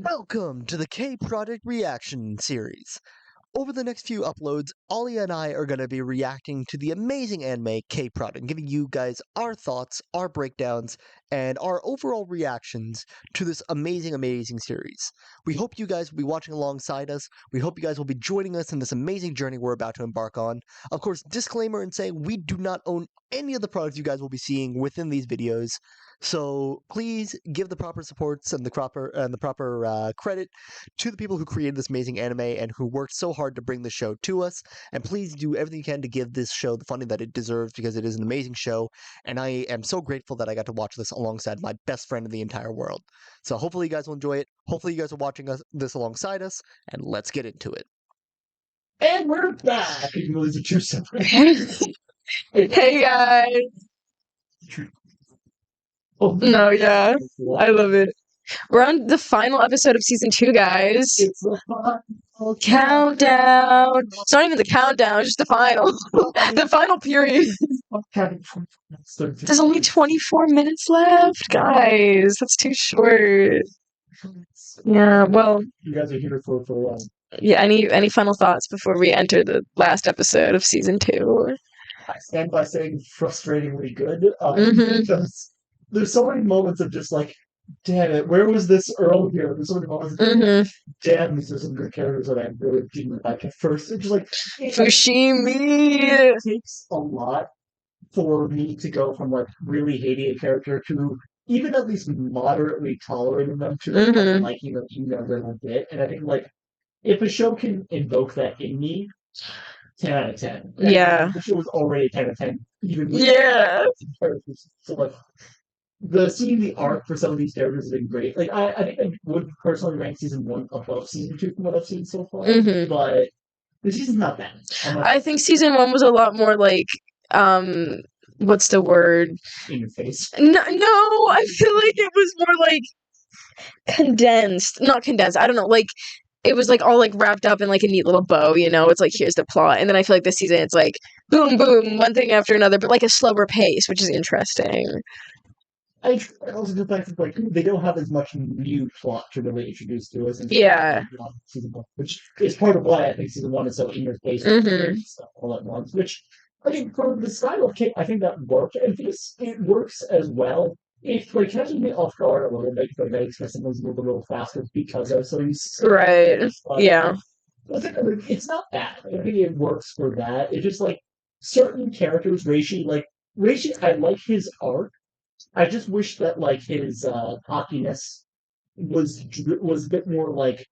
Welcome to the K-Product Reaction Series. Over the next few uploads, Ollie and I are going to be reacting to the amazing anime K-Product, giving you guys our thoughts, our breakdowns, and our overall reactions to this amazing series. We hope you guys will be watching alongside us. We hope you guys will be joining us in this amazing journey we're about to embark on. Of course, disclaimer in saying we do not own any of the products you guys will be seeing within these videos. So please give the proper supports and the proper credit to the people who created this amazing anime and who worked so hard to bring the show to us. And please do everything you can to give this show the funding that it deserves, because it is an amazing show. And I am so grateful that I got to watch this alongside my best friend in the entire world. So hopefully you guys will enjoy it. Hopefully you guys are watching this alongside us, and let's get into it. And we're back. Even though these are two separate. Hey guys. Oh No, yeah. I love it. We're on the final episode of season 2, guys. It's the final Countdown. It's not even the countdown, it's just the final. The final period. There's only 24 minutes left, guys. That's too short. Yeah, well. You guys are here for a while. Yeah, any final thoughts before we enter the last episode of season 2? I stand by saying frustratingly good. Because there's so many moments of just like, damn it, where was this earlier? There's so many moments of damn, these are some good characters that I really didn't like at first. It's just like Fushimi! It takes a lot for me to go from like really hating a character to even at least moderately tolerating them to liking them even a little bit. And I think like if a show can invoke that in me, 10 out of 10. Yeah. The show was already 10 out of 10. Even with so like seeing the arc for some of these characters has been great. Like I think I would personally rank season 1 above season 2 from what I've seen so far. But the season's not bad. I think season 1 was a lot more like what's the word? In your face. No, I feel like it was more like condensed. Not condensed. I don't know. Like it was like all like wrapped up in like a neat little bow, you know? It's like here's the plot. And then I feel like this season it's like boom, boom, one thing after another, but like a slower pace, which is interesting. I also go back to like they don't have as much new plot to really introduce to us in season 1, which is part of why I think season 1 is so in your face stuff all at once. Which I think for the style of Kate, I think that worked, and it works as well. If like catching me off guard a little bit, because I expect things a little faster because I was so used to yeah. I think it's not bad. I think it works for that. It's just like certain characters, Reishi, I like his arc. I just wish that like his cockiness was a bit more like,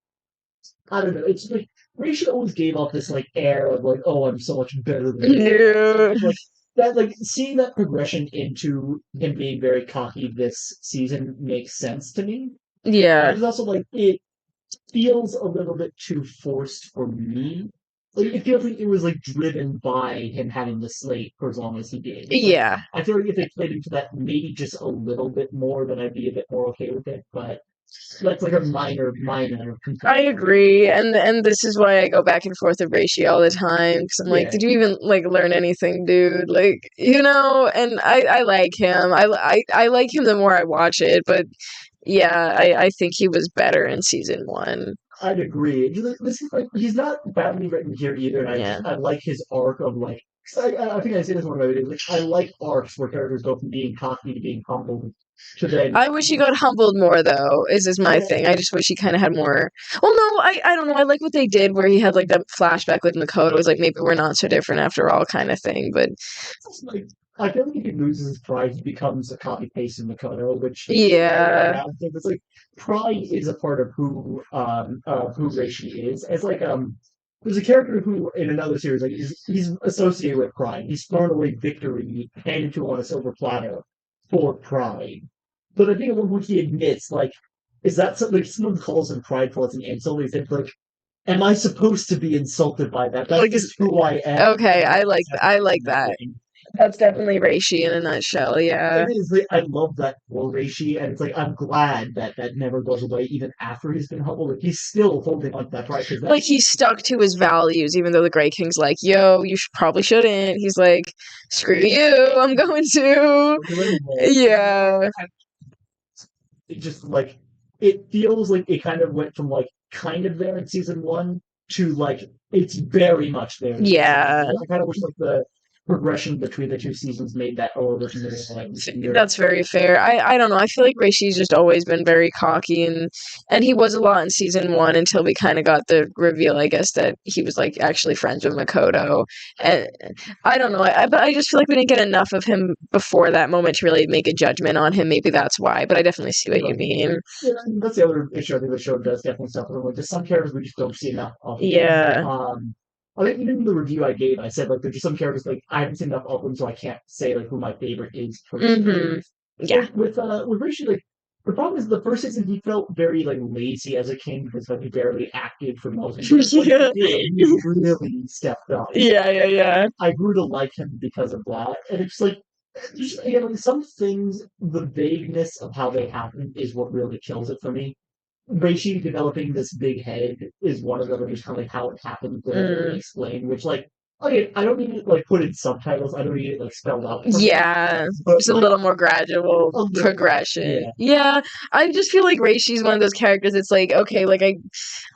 I don't know. It's like Reishi always gave off this like air of like, oh, I'm so much better than you. Like that, like seeing that progression into him being very cocky this season makes sense to me. Yeah. It's also like it feels a little bit too forced for me. Like, it feels like it was like driven by him having the slate for as long as he did. Yeah. I feel like if they played into that maybe just a little bit more, then I'd be a bit more okay with it. But that's like a minor complaint. I agree, and this is why I go back and forth with Reishi all the time, because I'm like, did you even like learn anything, dude? Like, you know, and I like him. I like him the more I watch it, but yeah, I think he was better in season 1. I'd agree. This is like he's not badly written here either, and I like his arc of like. I think I say this one of my videos. Like, I like arcs where characters go from being cocky to being humble. I wish he got humbled more, though. Is my thing. I just wish he kind of had more. Well, no, I don't know. I like what they did where he had like that flashback with Makoto. It was like maybe we're not so different after all, kind of thing. But like, I feel like if he loses his pride, he becomes a copy paste in Makoto, which it's like pride is a part of who Reishi is. It's like there's a character who in another series like he's associated with pride. He's thrown away victory handed to him on a silver platter for pride. But I think at one point he admits like, is that something? Like, someone calls him prideful as an insult? He said like, am I supposed to be insulted by that? That's like, just who I am. Okay, I like that. That's definitely Reishi in a nutshell, yeah. It is. Like, I love that for Reishi, and it's like I'm glad that never goes away, even after he's been humbled. Like, he's still holding on to that pride. Like he's stuck to his values, even though the Grey King's like, "Yo, you probably shouldn't." He's like, "Screw you, I'm going to." Yeah. It just like it feels like it kind of went from like kind of there in season one to like it's very much there. Yeah. I kind of wish like the progression between the two seasons made that a little bit more like clear. That's very fair. I don't know. I feel like Rishi's just always been very cocky, and he was a lot in season one until we kind of got the reveal, I guess, that he was like actually friends with Makoto. And I don't know. But I just feel like we didn't get enough of him before that moment to really make a judgment on him. Maybe that's why. But I definitely see what you mean. Yeah, and that's the other issue I think the show does definitely suffer with. Just some characters we just don't see enough of. Yeah. I think even in the review I gave, I said like there's just some characters like I haven't seen enough of them, so I can't say like who my favorite is. Mm-hmm. Yeah. With Rishi, like the problem is the first season he felt very like lazy as a king because like he barely acted for most of it. Like, he really stepped up. Yeah. I grew to like him because of that, and it's like just again like some things the vagueness of how they happen is what really kills it for me. Reishi developing this big head is one of them, and just kind of like how it happened to explain, which like okay, I don't need it like put in subtitles, I don't need it like spelled out. Yeah, But it's a like, little more gradual progression. Yeah, I just feel like Reishi's one of those characters. It's like okay, like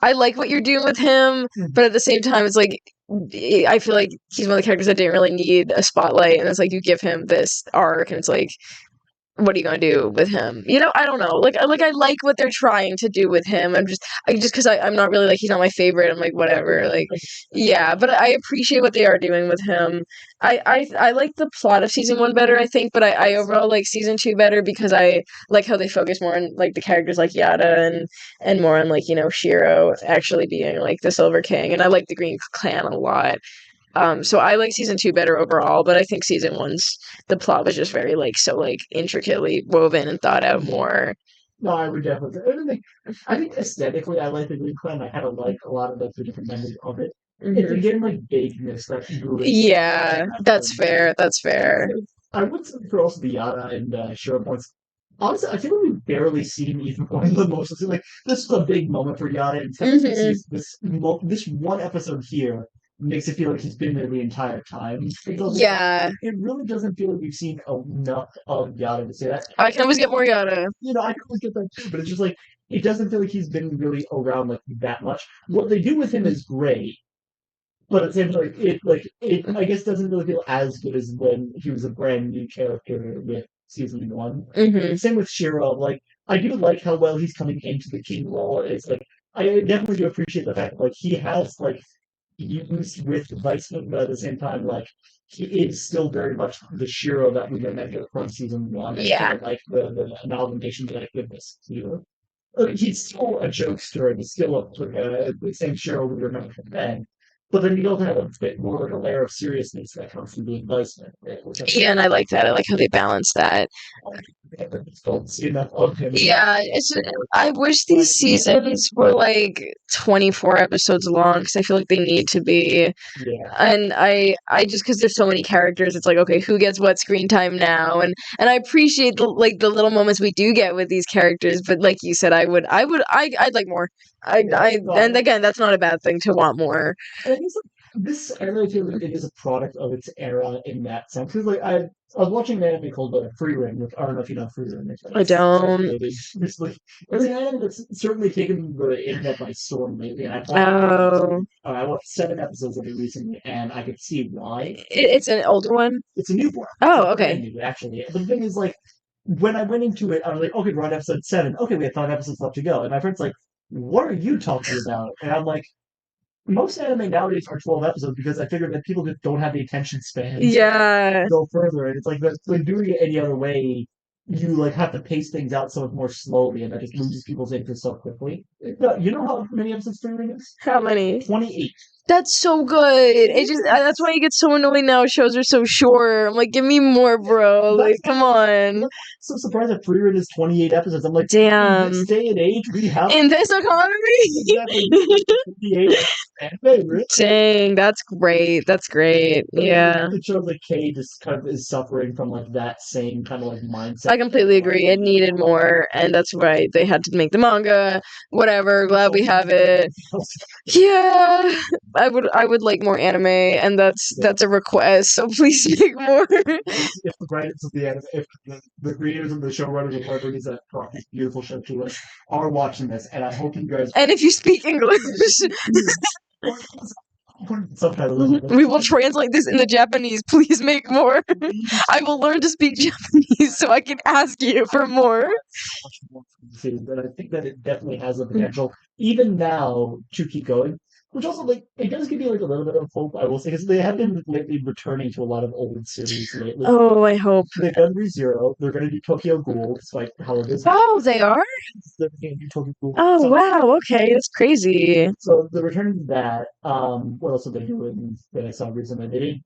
I like what you're doing with him, but at the same time, it's like I feel like he's one of the characters that didn't really need a spotlight, and it's like you give him this arc, and it's like what are you gonna do with him? You know, I don't know. Like I like what they're trying to do with him. I just because I'm not really like he's not my favorite. I'm like whatever. Like yeah, but I appreciate what they are doing with him. I like the plot of season one better, I think, but I overall like season two better because I like how they focus more on like the characters like Yada and more on like Shiro actually being like the Silver King, and I like the Green Clan a lot. So I like season two better overall, but I think season one's the plot was just very like so like intricately woven and thought out more. No, I would definitely. I think aesthetically, I like the Green Clan. I kind of like a lot of the different members of it. It's again like vagueness that yeah, that's fair. That's fair. I would say for also the Yada and Shiro points. Honestly, I feel like we've barely seen either one of them most. Like this is a big moment for Yada, and this one episode here makes it feel like he's been there the entire time. Yeah. It really doesn't feel like we've seen enough of Yada to say that. I can always get more Yada. I can always get that too, but it's just like it doesn't feel like he's been really around like that much. What they do with him is great, but it seems like it I guess doesn't really feel as good as when he was a brand new character with season one. Same with Shiro. Like I do like how well he's coming into the king role. It's like I definitely do appreciate the fact like he has like used with Weissman, but at the same time, like he is still very much the Shiro that we remember from season one. Yeah, like the amalgamation that I give this Shiro. He's still a jokester and he's still the same Shiro we remember from then. But then you also have a bit more of a layer of seriousness that comes from being Weissman. Yeah, and I like that. I like how they balance that. Don't see enough of him. Yeah, I wish these seasons were like 24 episodes long because I feel like they need to be. Yeah. And I just because there's so many characters, it's like okay, who gets what screen time now? And I appreciate the little moments we do get with these characters, but like you said, I'd like more. And again, that's not a bad thing to want more. And I guess this anime feels like it is a product of its era in that sense. Because I was watching an anime called Free Ring, which I don't know if you know Free Ring. I don't. It's an anime that's certainly taken the internet by storm lately. And I watched 7 episodes of it recently, and I could see why. It's an older one? It's a new one. Oh, okay. Actually. The thing is, like, when I went into it, I was like, okay, we're on episode 7. Okay, we have 5 episodes left to go. And my friend's like, what are you talking about? And I'm like, most anime nowadays are 12 episodes because I figured that people just don't have the attention span to go further. And it's like, when doing it any other way, you like have to pace things out so much more slowly, and that just loses people's interest so quickly. You know how many episodes Free Ring is? How many? 28. That's so good. It just that's why you get so annoyed now. Shows are so short. I'm like, give me more, bro. Like, come on. I'm so surprised that Free Ring is 28 episodes. I'm like, damn. In this day and age, we have in this economy. Dang, that's great. That's great. Yeah. It shows like Kay just kind of is suffering from like that same kind of like mindset. I completely agree. It needed more, and that's why they had to make the manga. Whatever. Glad we have it. Yeah. I would like more anime, and that's a request. So please make more. If the writers of the anime, if the creators and the showrunners of whoever it is that brought this beautiful show to us are watching this, and I hope you guys. And if you speak English, subtitles. we will translate this into Japanese. Please make more. I will learn to speak Japanese so I can ask you for more. But I think that it definitely has the potential, even now, to keep going. Which also, like, it does give you like a little bit of hope, I will say, because they have been lately returning to a lot of old series lately. Oh, I hope. They've done ReZero. They're going to do Tokyo Ghoul, despite how it is. Oh, they are? They're going to do Tokyo Ghoul. Oh, So- wow. Okay, that's crazy. So they're returning to that. What else are they doing that I saw recently? They did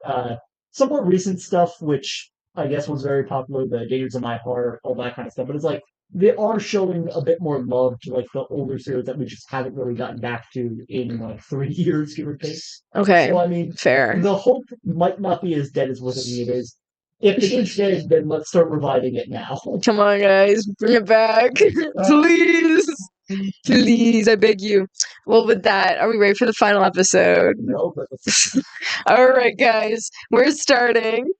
some more recent stuff, which I guess was very popular, the Gators of My Heart, all that kind of stuff. But it's like they are showing a bit more love to like the older series that we just haven't really gotten back to in like 3 years, give or take. Okay, So I mean, fair. the hope might not be as dead as what it is. If it is dead, then let's start reviving it now. Come on, guys, bring it back. Please. Please, I beg you. Well, with that, are we ready for the final episode? No, but All right, guys, we're starting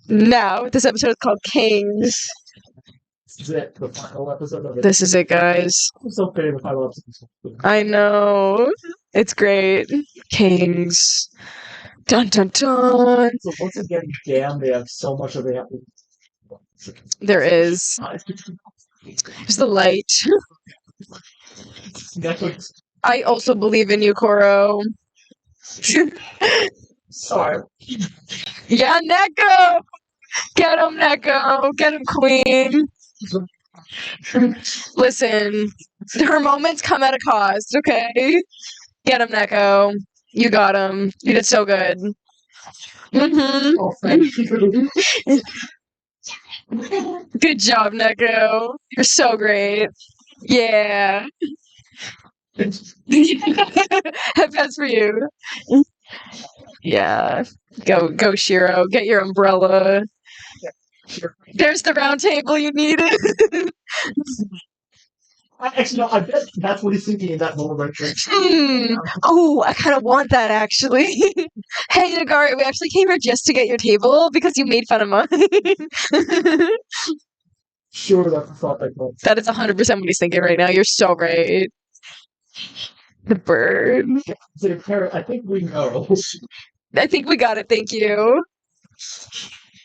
now. This episode is called Kings. this is it, the final episode of it. This is it, guys. I'm so excited the final episode. I know. It's great. Kings. Dun dun dun. So once again, damn, they have so much that they have to. There is. There's the light. That's what. I also believe in you, Koro. Sorry. Yeah, Neko! Get him, Neko! Get him, Queen! Listen, her moments come at a cost, okay? Get him, Neko. You got him. You did so good. Mm-hmm. Oh, thank you. Good job, Neko. You're so great. Yeah. That's for you. Yeah. Go, Shiro. Get your umbrella. There's the round table you needed. Actually, no, I bet that's what he's thinking in that moment right there. Oh, I kind of want that actually. Hey, Nagari, we actually came here just to get your table because you made fun of mine. Sure, that's the thought I thought. That is 100% what he's thinking right now. You're so right. The bird. So, Kara, I think we know. I think we got it. Thank you.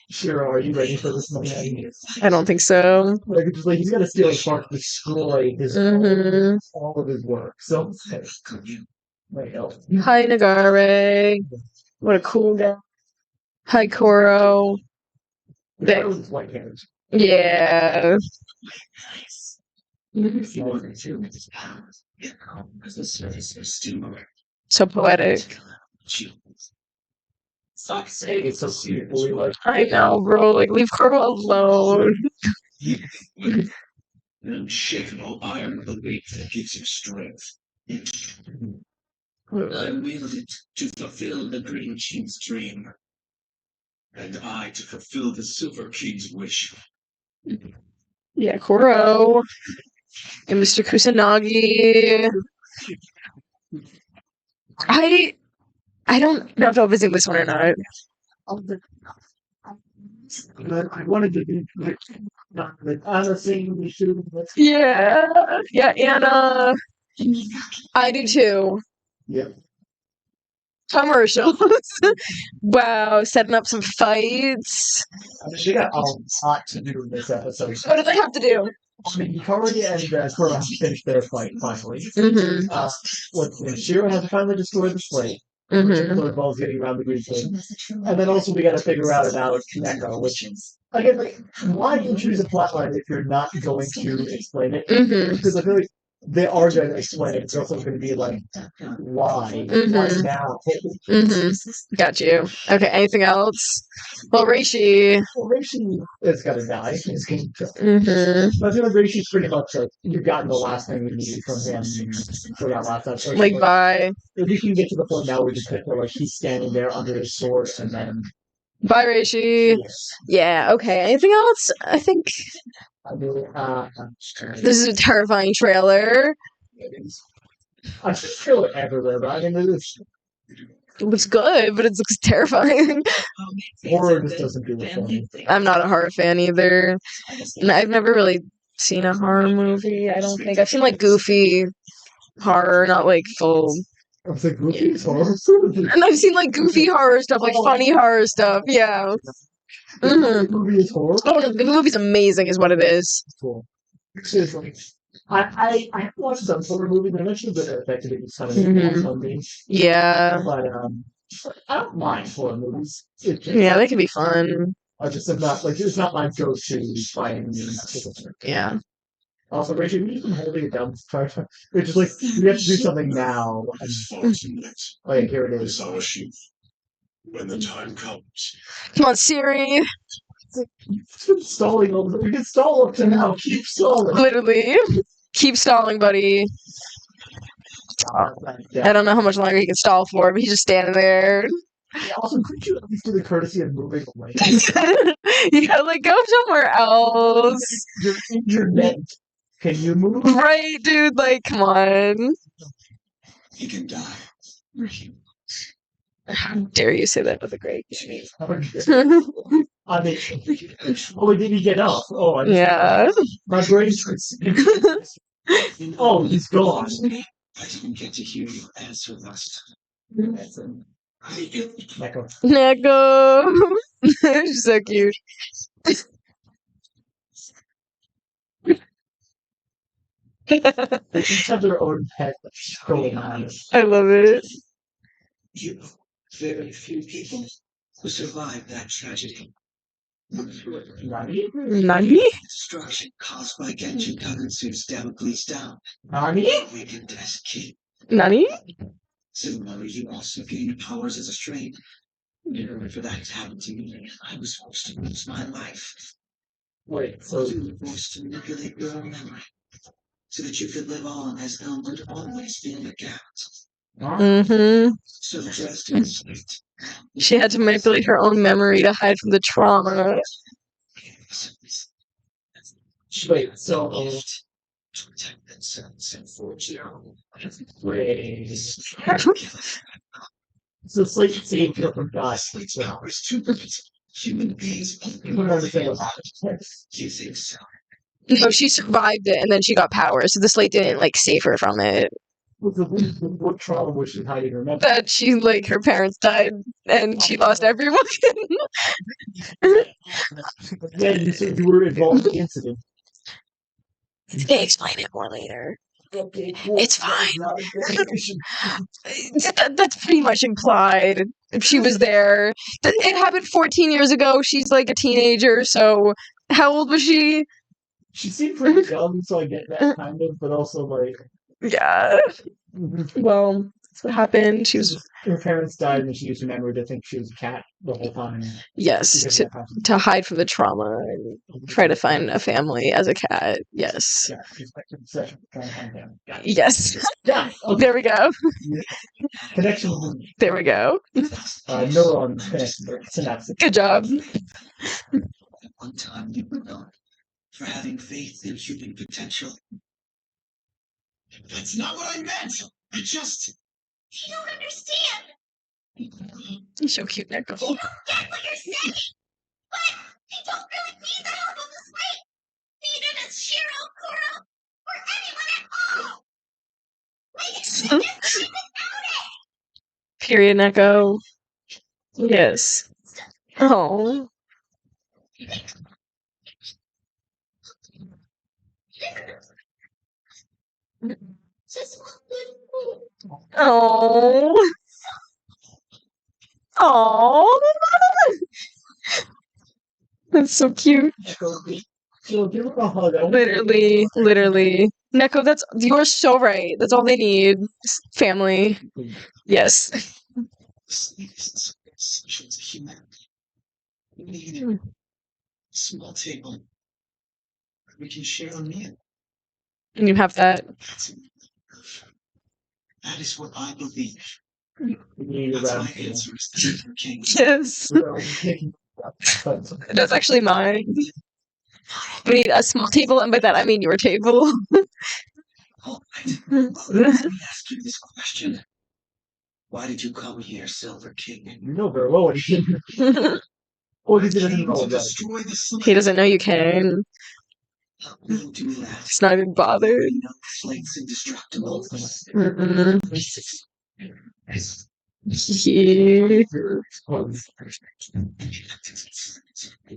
Shiro, are you ready for this moment? I don't think so. Like, just like he's got to steal his heart, destroy his all of his work. So, wait, oh. Hi, Nagare. What a cool guy. Hi, Koro. That was white hairs. Yeah. So poetic. Stop saying it's so beautiful. Like, I know, bro. Like, leave Koro alone. Unshakable iron belief that gives you strength. I willed it to fulfill the Green King's dream, and I to fulfill the Silver King's wish. Yeah, Koro. And Mr. Kusanagi. I don't know if I'll visit this one or not. I wanted to be like Anna saying we should. Yeah. Yeah, Anna. I do too. Yeah. Commercials. Wow, setting up some fights. I mean, they got a lot to do in this episode. What do they have to do? I mean, Hikari and Koro have to finish their fight finally. Mm-hmm. Shiro has to finally destroy the slate. Mm-hmm. Which involves getting around the green thing. And then also we got to figure out about Neko, which again, like, why do you choose a plotline if you're not going to explain it? Mm-hmm. Because I feel like they are going to explain it. It's also going to be like, why? Why Mhm. now? Mm-hmm. Got you. Okay, anything else? Well, Reishi. Well, Reishi is going to die. He's going to die. Mm-hmm. But I feel like Reishi's pretty much like, you've gotten the last thing you needed from him for that last episode. Like, bye. At least you get to the point now where you just feel like he's standing there under his sword and then. Bye, Reishi. Yeah, okay. Anything else? I think I mean, this is a terrifying trailer. I just feel it everywhere, but I mean, It looks good, but it looks terrifying. Horror just doesn't do it for me. I'm not a horror fan either. And I've never really seen a horror movie. I don't think I've seen like goofy horror, not like full. I was like, Goofy is horror. And I've seen like goofy horror stuff, like funny horror stuff. Yeah. The movie is horror. Oh, the movie's amazing, is what it is. Cool. It's like, I haven't watched some horror movie, but I mentioned the effect of it was kind of something. Yeah. But I don't mind horror movies. Yeah, they can be fun. I just am not like it's not my go-to by any means. Yeah. Also, Rachel, you've been holding it down. It's just like we have to do something now. Like here it is. When the time comes. Come on, Siri. It's been stalling over. We can stall up to now. Keep stalling. Literally. Keep stalling, buddy. I don't know how much longer he can stall for, but he's just standing there. Yeah, also, couldn't you at least do the courtesy of moving away? You gotta like go somewhere else. You're injured net. Can you move? Right, dude? Like, come on. He can die. How dare you say that with a great I mean, oh, did he get up? Oh, yeah. My brain's oh, he's gone. I didn't get to hear your answer last time. Neko. She's so cute. They each have their own pet going on. I love it. You know, very few people who survived that tragedy. Nani? Nani? Destruction caused by Genshin Kagetsu's Damocles down. Nani? Weakened as a kid. Nani? Similarly, you also gained powers as a strain. In order for that to happen to me, I was forced to lose my life. Wait, so You were forced to manipulate your own memory, so that you could live on as though it had always been a cat. Mm-hmm. So dressed in white. She had to manipulate her own memory to hide from the trauma. wait, so To protect themselves and forge their own. wait. So it's like saved her from God. Its powers too great. Human beings You don't understand what happened. You think so? No, she survived it, and then she got powers. So the slate didn't like save her from it. What trauma was she hiding? Remember? That she like her parents died, and she lost everyone. Yeah, you said you were involved in the incident. They explain it more later. It's fine. That's pretty much implied. If she was there, it happened 14 years ago. She's like a teenager, so how old was she? She seemed pretty young, so I get that kind of, but also like Yeah. Well, that's what happened. She was her parents died and she used her memory to think she was a cat the whole time. yes to hide from the trauma and try to find a family as a cat. Yes. Yeah, she's like obsession trying to find him. Got it. Yes. Yeah, okay. There we go. Connection. There we go. Neuron connection. Synapses. Good job. At one time, you were known for having faith in human potential. That's not what I meant. I just. You don't understand. You're so cute, Neko. You don't get what you're saying. But you don't really need the help of the slate. Neither does Shiro, Kuro, or anyone at all. We can do this without it. Period, Neko. Yes. Oh. Just one good Oh. Oh. That's so cute. So give her a hug. Literally. Neko, you're so right. That's all they need. Family. Yes. The slightest essentials of humanity. We need a small table where we can share a meal. And you have that. That is what I believe. We need a That's round my table. answer is the Silver King. Yes. That's actually mine. We need a small table, and by that I mean your table. Oh, I didn't know. Let me ask you this question. Why did you come here, Silver King? You know very well what he did. Or he I doesn't came know to about it. destroy the slave. He doesn't know you can. Help me do that. He's not even bothered. No flakes indestructible. Mm-mm. He...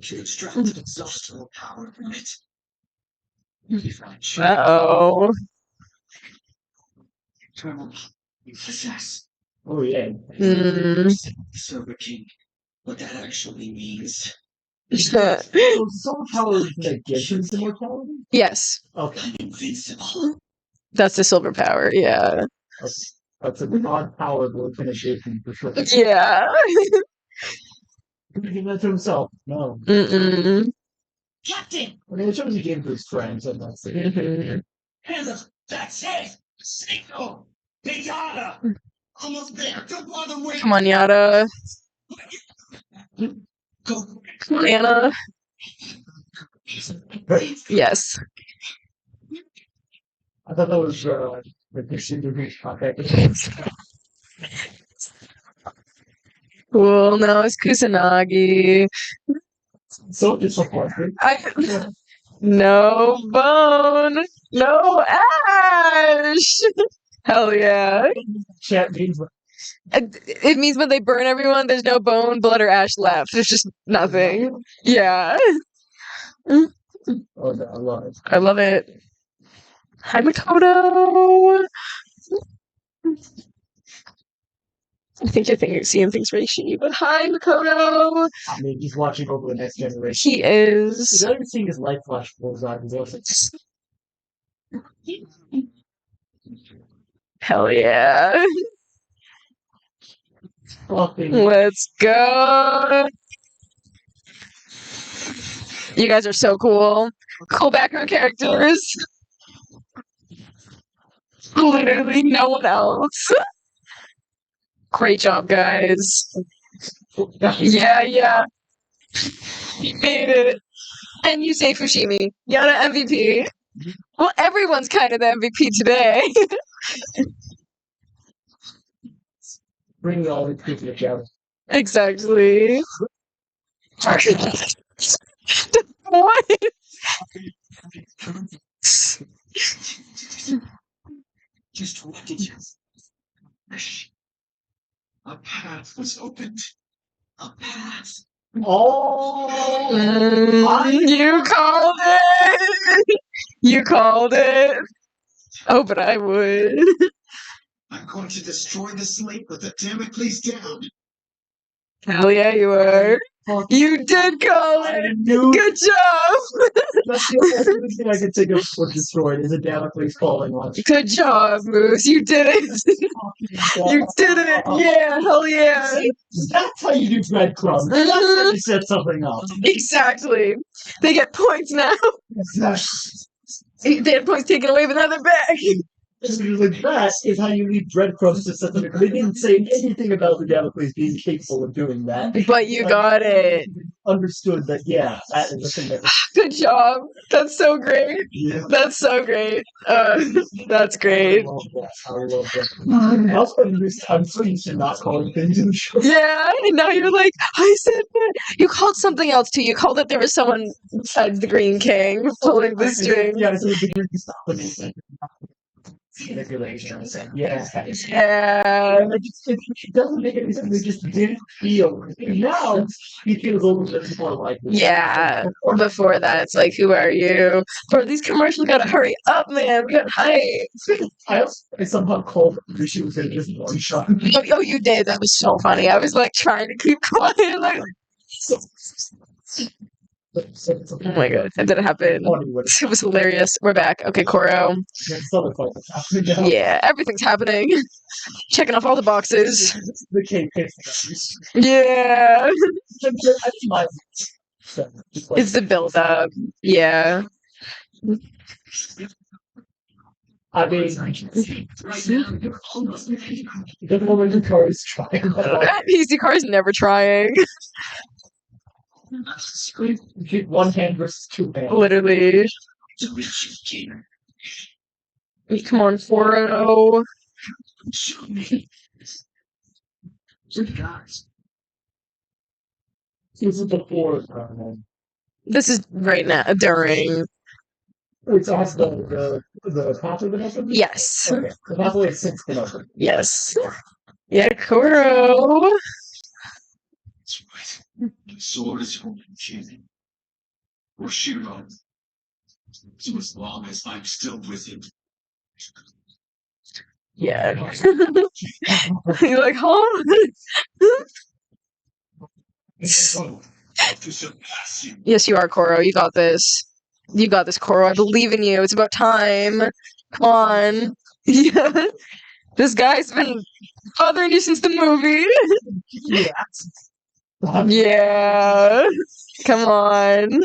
To extract exhaustible power from it. Uh-oh. Eternal you possess. Oh yeah. Silver King. What that actually means. So soul power is that gives him immortality? Yes, Okay. I'm invincible. that's the silver power, yeah. That's a god power organization for sure. Yeah. He gave that to himself. No. Mm-mm. Captain! I mean, it shows he gave it to his friends, and that's it. Mhm. Hannah, that's it! Signal! Pinata! Almost there! Don't bother waiting! Come on, Yada. Go! Come on, Anna. Yes. I thought that was the Shinjuku contact. Cool. No, it's Kusanagi. So disappointing. No bone. No ash. Hell yeah. Chat means It means when they burn everyone, there's no bone, blood, or ash left. There's just nothing. Yeah. oh no, I love it. I love it. Hi, Makoto. I think you're seeing things Reishi, but hi, Makoto. I mean, he's watching over the next generation. He is. He's not even seeing his life flash before his eyes. He's also Hell yeah. fucking. Let's go. You guys are so cool. Cool background characters. Literally no one else. Great job, guys. Yeah, yeah. You made it. And you say Fushimi. Yada MVP. Well, everyone's kind of the MVP today. Bring all the people together. Exactly. What? Just what did you? A path was opened. A path. Oh, You called it. You called it. Oh, but I would. I'm going to destroy the slate with the Damocles down. Hell yeah, you are. You did call I it. knew Good job. that's the only thing I can think of for destroyed is a Damocles falling on. Good job, Moose. You did it. You did it. Yeah, hell yeah. See, that's how you do breadcrumbs. That's how you set something up. Exactly. They get points now. They had points taken away, but now they're back. Like that is how you leave breadcrumbs to set something up. They didn't say anything about the Damocles being capable of doing that. But you got it. Understood that, yeah, that is the thing that Good job. That's so great. That's so great. That's great. I love that. Also, I'm so used to not calling things in the show. Yeah, and now you're like, I said that. You called something else too. You called that there was someone besides the Green King pulling the string. Yeah, so the green stuff. Manipulation. Yeah. Yeah. It doesn't make any sense. It just didn't feel. Now he feels a little bit more like this. Yeah. Before that, it's like, who are you? Bro, these commercials gotta hurry up, man. We got hype. I somehow called Rishi was in just one shot. Oh, you did. That was so funny. I was like trying to keep quiet. Like, oh my god, that didn't happen. It was hilarious. We're back. Okay, Koro. Yeah, everything's happening. Checking off all the boxes. The cake Yeah. It's It's the build up. Yeah. I mean, the moment the car is trying. PC car is never trying. One hand versus two hands. Literally. To reach you, King. Come on, Koro. Show me. guys. This is before. This is right now during. It's also the pathway been open? Yes. Okay. The pathway has since been open. Yes. Yeah, Kuro. That's right. The sword is holding king. Or Shiro. So as long as I'm still with him. Yeah. You're like, huh? To surpass him. Yes, you are, Koro. You got this. You got this, Koro. I believe in you. It's about time. Come on. Yeah. This guy's been bothering you since the movie. Yeah. Come on.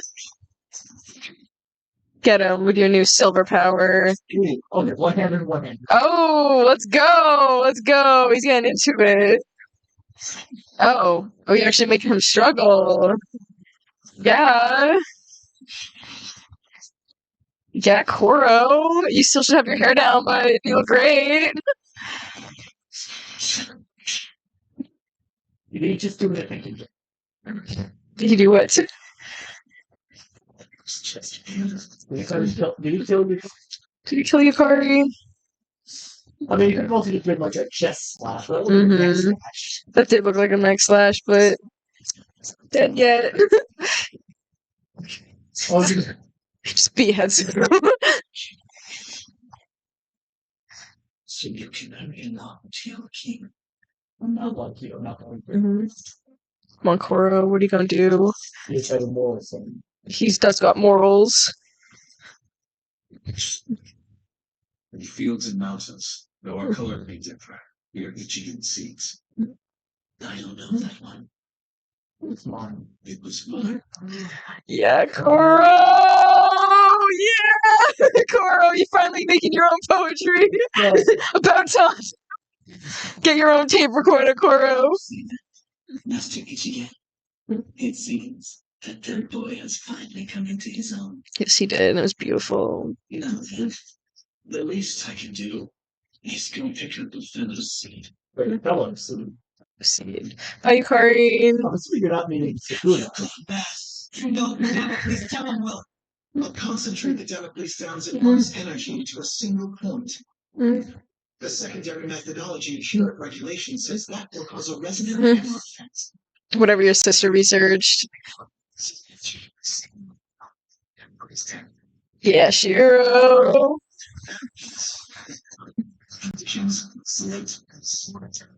Get him with your new silver power. Okay, one hand and one hand. Oh, let's go. Let's go. He's getting into it. Oh, you actually making him struggle. Yeah. Yeah, Koro. You still should have your hair down, but you look great. Did he just do it? Did you do what? Did he kill you? Did you kill Yukari? I mean, you could also just been like a chest slash. That That did look like a neck slash, but dead yet. Just beheads. So you can only acknowledge your king. I'm not like you. I'm not going to. Come on, Koro. What are you gonna do? He's had a moral thing. He's does got morals. In fields and mountains, though our color may differ, we are Ichigan seeds. I don't know that one. It's mine. It was mine. Yeah, Koro! Yeah! Koro, you're finally making your own poetry. About time. Get your own tape recorder, Koro. Master Ichigan, it seems that third boy has finally come into his own. Yes, he did. It was beautiful. Now then, the least I can do is go pick up the feather's seed. Wait, fellows. Seed. Bye, Yukari. Obviously, you're not meaning Sakuna. You know, Damocles down will. I'll concentrate the Damocles down's enormous energy to a single point. The secondary methodology in Pyrrhic regulation says that will cause a resonant effect. Whatever your sister researched. Yeah, Shiro.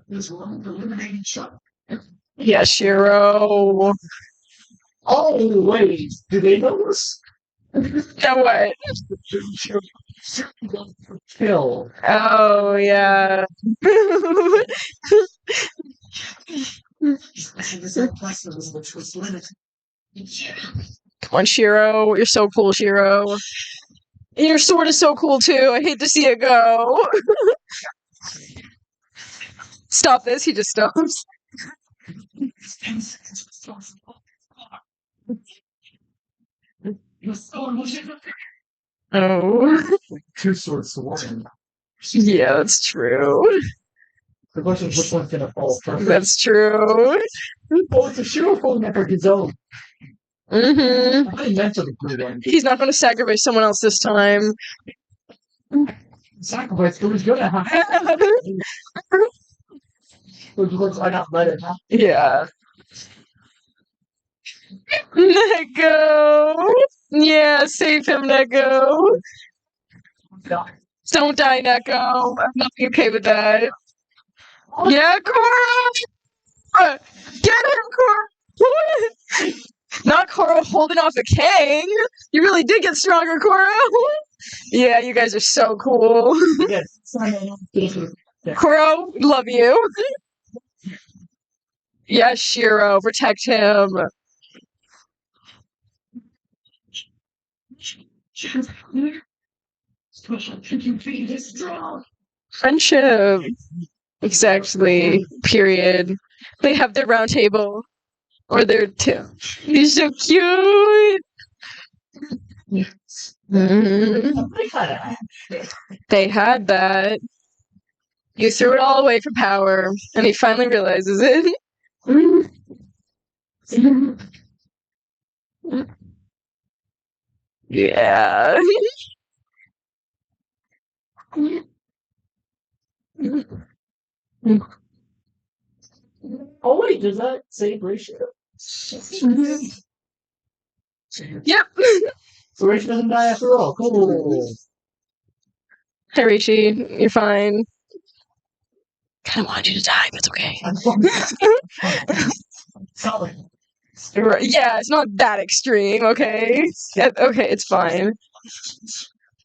There's one eliminating shot. Yeah, Shiro. Oh, wait. Do they know this? Now what? Kill. Oh, yeah. Which was limited. Come on, Shiro. You're so cool, Shiro. And your sword is so cool, too. I hate to see it go. Stop this. He just stops. Oh. Two swords to one. Yeah, that's true. The question is which one's gonna fall first. That's true. Oh, it's a Shiro falling after his own. Mm-hmm. I meant to the one. He's not going to sacrifice someone else this time. Sacrifice, it was gonna happen. Why not let it happen? Yeah. Neko! Yeah, save him, Neko. Don't die, Neko. I'm not okay with that. Yeah, Cora! Get him, Cora! Not Cora holding off a king! You really did get stronger, Cora! Yeah, you guys are so cool. Cora, love you. Yeah, Shiro, protect him. Friendship. Exactly. Period. They have their round table. Or their He's so cute. Mm-hmm. They had that. You threw it all away for power, and he finally realizes it. Yeah. Oh wait, does that save ratio? Yep. So Ratio doesn't die after all. Cool. Hi, Rishi. You're fine. Kind of wanted you to die, but it's okay. Solid. Yeah, it's not that extreme, okay? Okay, it's fine.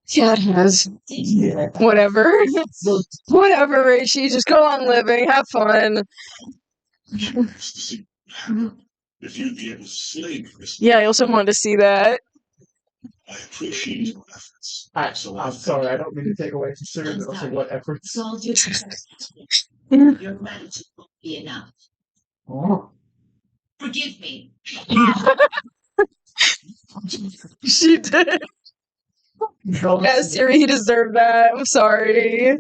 Yeah, it has. Yeah. Whatever. So Whatever, Rishi. Just go on living. Have fun. If you'd be able to slay me, Yeah, I also wanted to see that. I appreciate your efforts. I'm sorry, I don't mean to take away from Sir, but also what efforts. Your gratitude won't be enough. Oh. Forgive me. She did. Yeah, Siri, he deserved that. I'm sorry.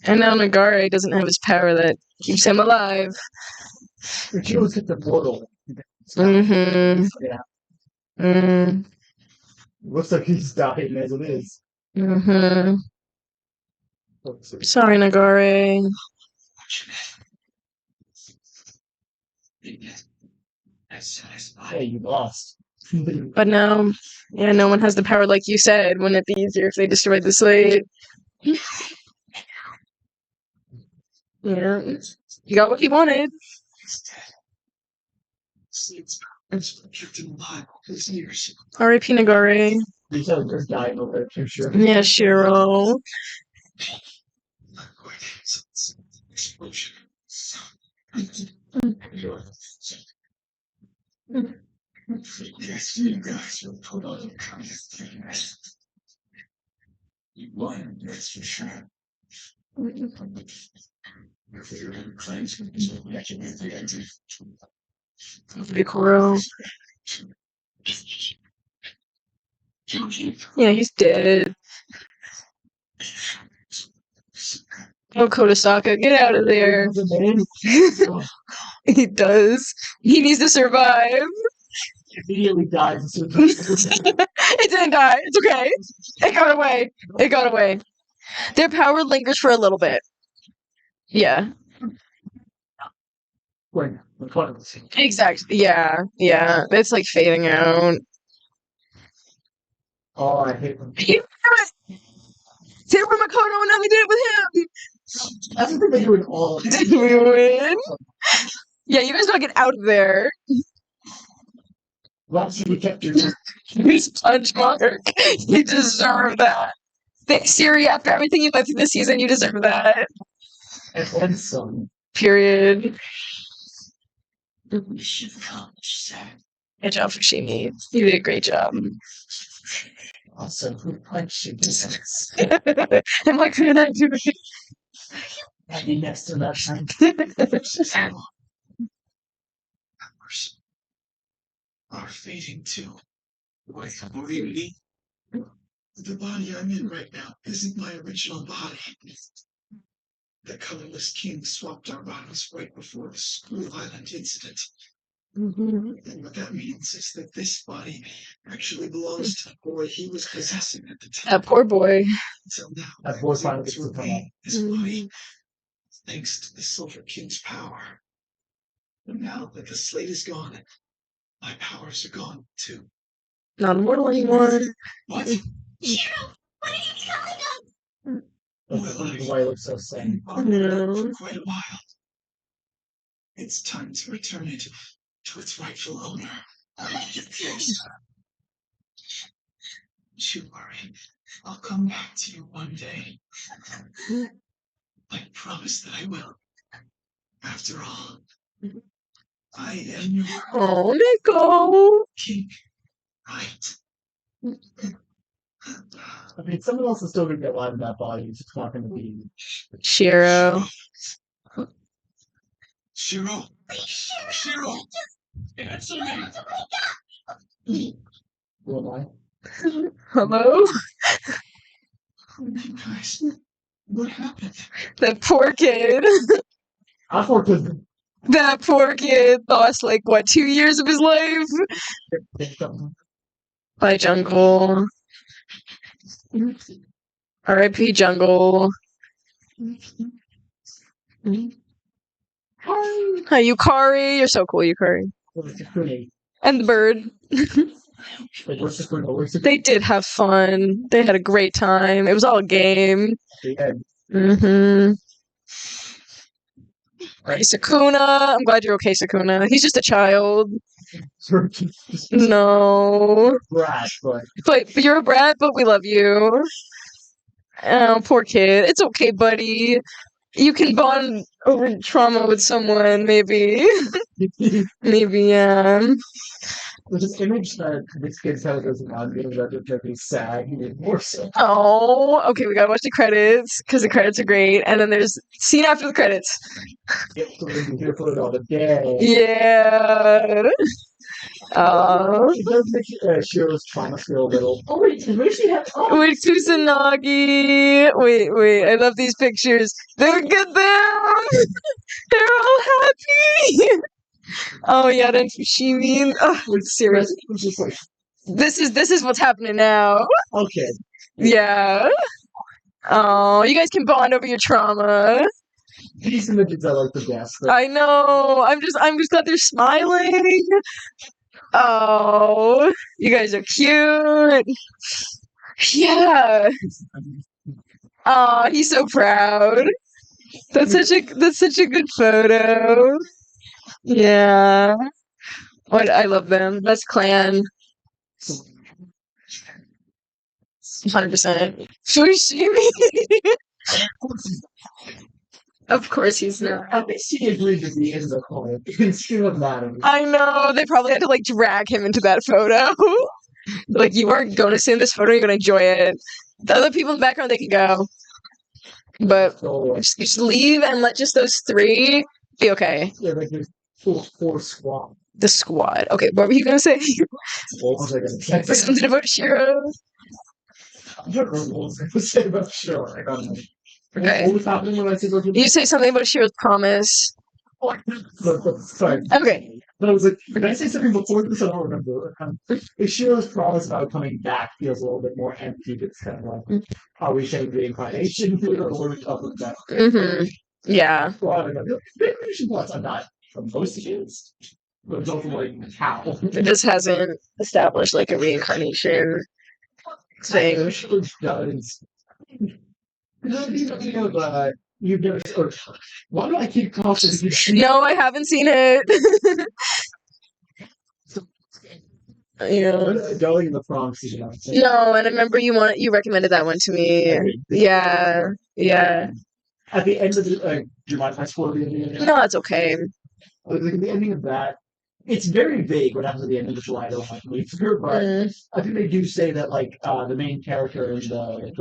And now Nagare doesn't have his power that keeps him alive. She was hit the portal. Mm-hmm. Yeah. Mm-hmm. Looks like he's dying as it is. Mm-hmm. Sorry, Nagare. Hey, you lost. But no. Yeah, no one has the power like you said. Wouldn't it be easier if they destroyed the slate? Yeah. You got what you wanted. R.I.P. Nagare. These others dying over there too, sure. Yeah, Shiro. Yes, you guys will put on your kindest thing. You won, that's for sure. Your favorite claims can be the entry. Vikoro. Yeah, he's dead. Oh, Kodasaka, get out of there. He does. He needs to survive. Immediately dies. It didn't die. It's okay. It got away. It got away. Their power lingers for a little bit. Yeah. When? Exactly. Yeah. Yeah. It's like fading out. Oh, I hate them. He did it! Did it with Makoto and now they did it with him! I don't think they're doing all of Did we win? Yeah, you guys gotta get out of there. Last we kept your His punch mark. You deserve that. Thanks, Siri. After everything you went through this season, you deserve that. and then some. Period. Good job, Fushimi. You did a great job. Also, who punched you? And what could I do? I'd be next to that time. Are fading too. Wait, believe me? The body I'm in right now isn't my original body. The colorless king swapped our bodies right before the School Island incident. And what that means is that this body actually belongs to the boy he was possessing at the time. That poor boy. Until now, That boy finally gets gets to come regain out. his body, thanks to the Silver King's power. And now that the slate is gone, my powers are gone too. Not immortal anymore. What? Shiro, what are you telling us? That's why it looks so sad. For quite a while. It's time to return it to its rightful owner. Don't you worry. I'll come back to you one day. I promise that I will. After all, I am your Oh, Nico. king, right? I mean, someone else is still going to get alive in that body. It's just not going to be. Shiro. Shiro! Shiro! Answer me! Who am I? Hello? You guys, What happened? That poor kid. I thought That poor kid lost, like, what, 2 years of his life? Bye, Jungle. R.I.P. Jungle. Hi, Yukari. You're so cool, Yukari. And the bird. They did have fun. They had a great time. It was all a game. Mm-hmm. Hey, Sakuna. I'm glad you're okay, Sakuna. He's just a child. No. Brat, But you're a brat, but we love you. Oh, poor kid. It's okay, buddy. You can bond over trauma with someone, maybe. Maybe, yeah. This image that this kid's head goes around being relatively sad, even more so. Oh, okay, we gotta watch the credits, because the credits are great. And then there's scene after the credits. So we can hear for it all the day. Yeah. It does make Shiro's trauma feel a little. Oh wait, where she have? Wait, Kusanagi. Wait. I love these pictures. Look at them. They're all happy. Oh yeah, then Fushimi. Oh, serious. This is what's happening now. Okay. Yeah. Oh, you guys can bond over your trauma. These images I like the best. I know. I'm just glad they're smiling. Oh, you guys are cute. Yeah. Oh, he's so proud. That's such a good photo. Yeah. What I love them. Best clan. 100%. Fushimi. Of course he's not. At least he agreed to be in the corner. Instead of that. I know. They probably had to like drag him into that photo. Like, you aren't going to sit in this photo, you're going to enjoy it. The other people in the background, they can go. But just leave and let just those three be okay. Yeah, like there's four squad. The squad. Okay, what were you going to say? What was I going to say? Something about Shiro. I don't remember what I was going to say about Shiro. I don't know. Okay. What was happening when I said about You say something about Shiro's promise. Sorry. Okay. But I was like, did I say something before this? I don't remember. If Shiro's promise about coming back feels a little bit more empty, it's kind of like, are we showing reincarnation here, or what are we talking about? Mm-hmm. Yeah. Well, I don't know. Reincarnation plots I'm not opposed to kids, but it's also like, how? It just hasn't established like a reincarnation thing. Shiro does. You know, you've never, or why do I keep talking? No, I haven't seen it. Yeah. Going in the prom season. No, and I remember you recommended that one to me. Yeah. Yeah. At the end of the, do you mind if I spoil the ending? No, that's okay. Like, at the ending of that, it's very vague what happens at the end of the July. I don't like but I think they do say that like the main character and the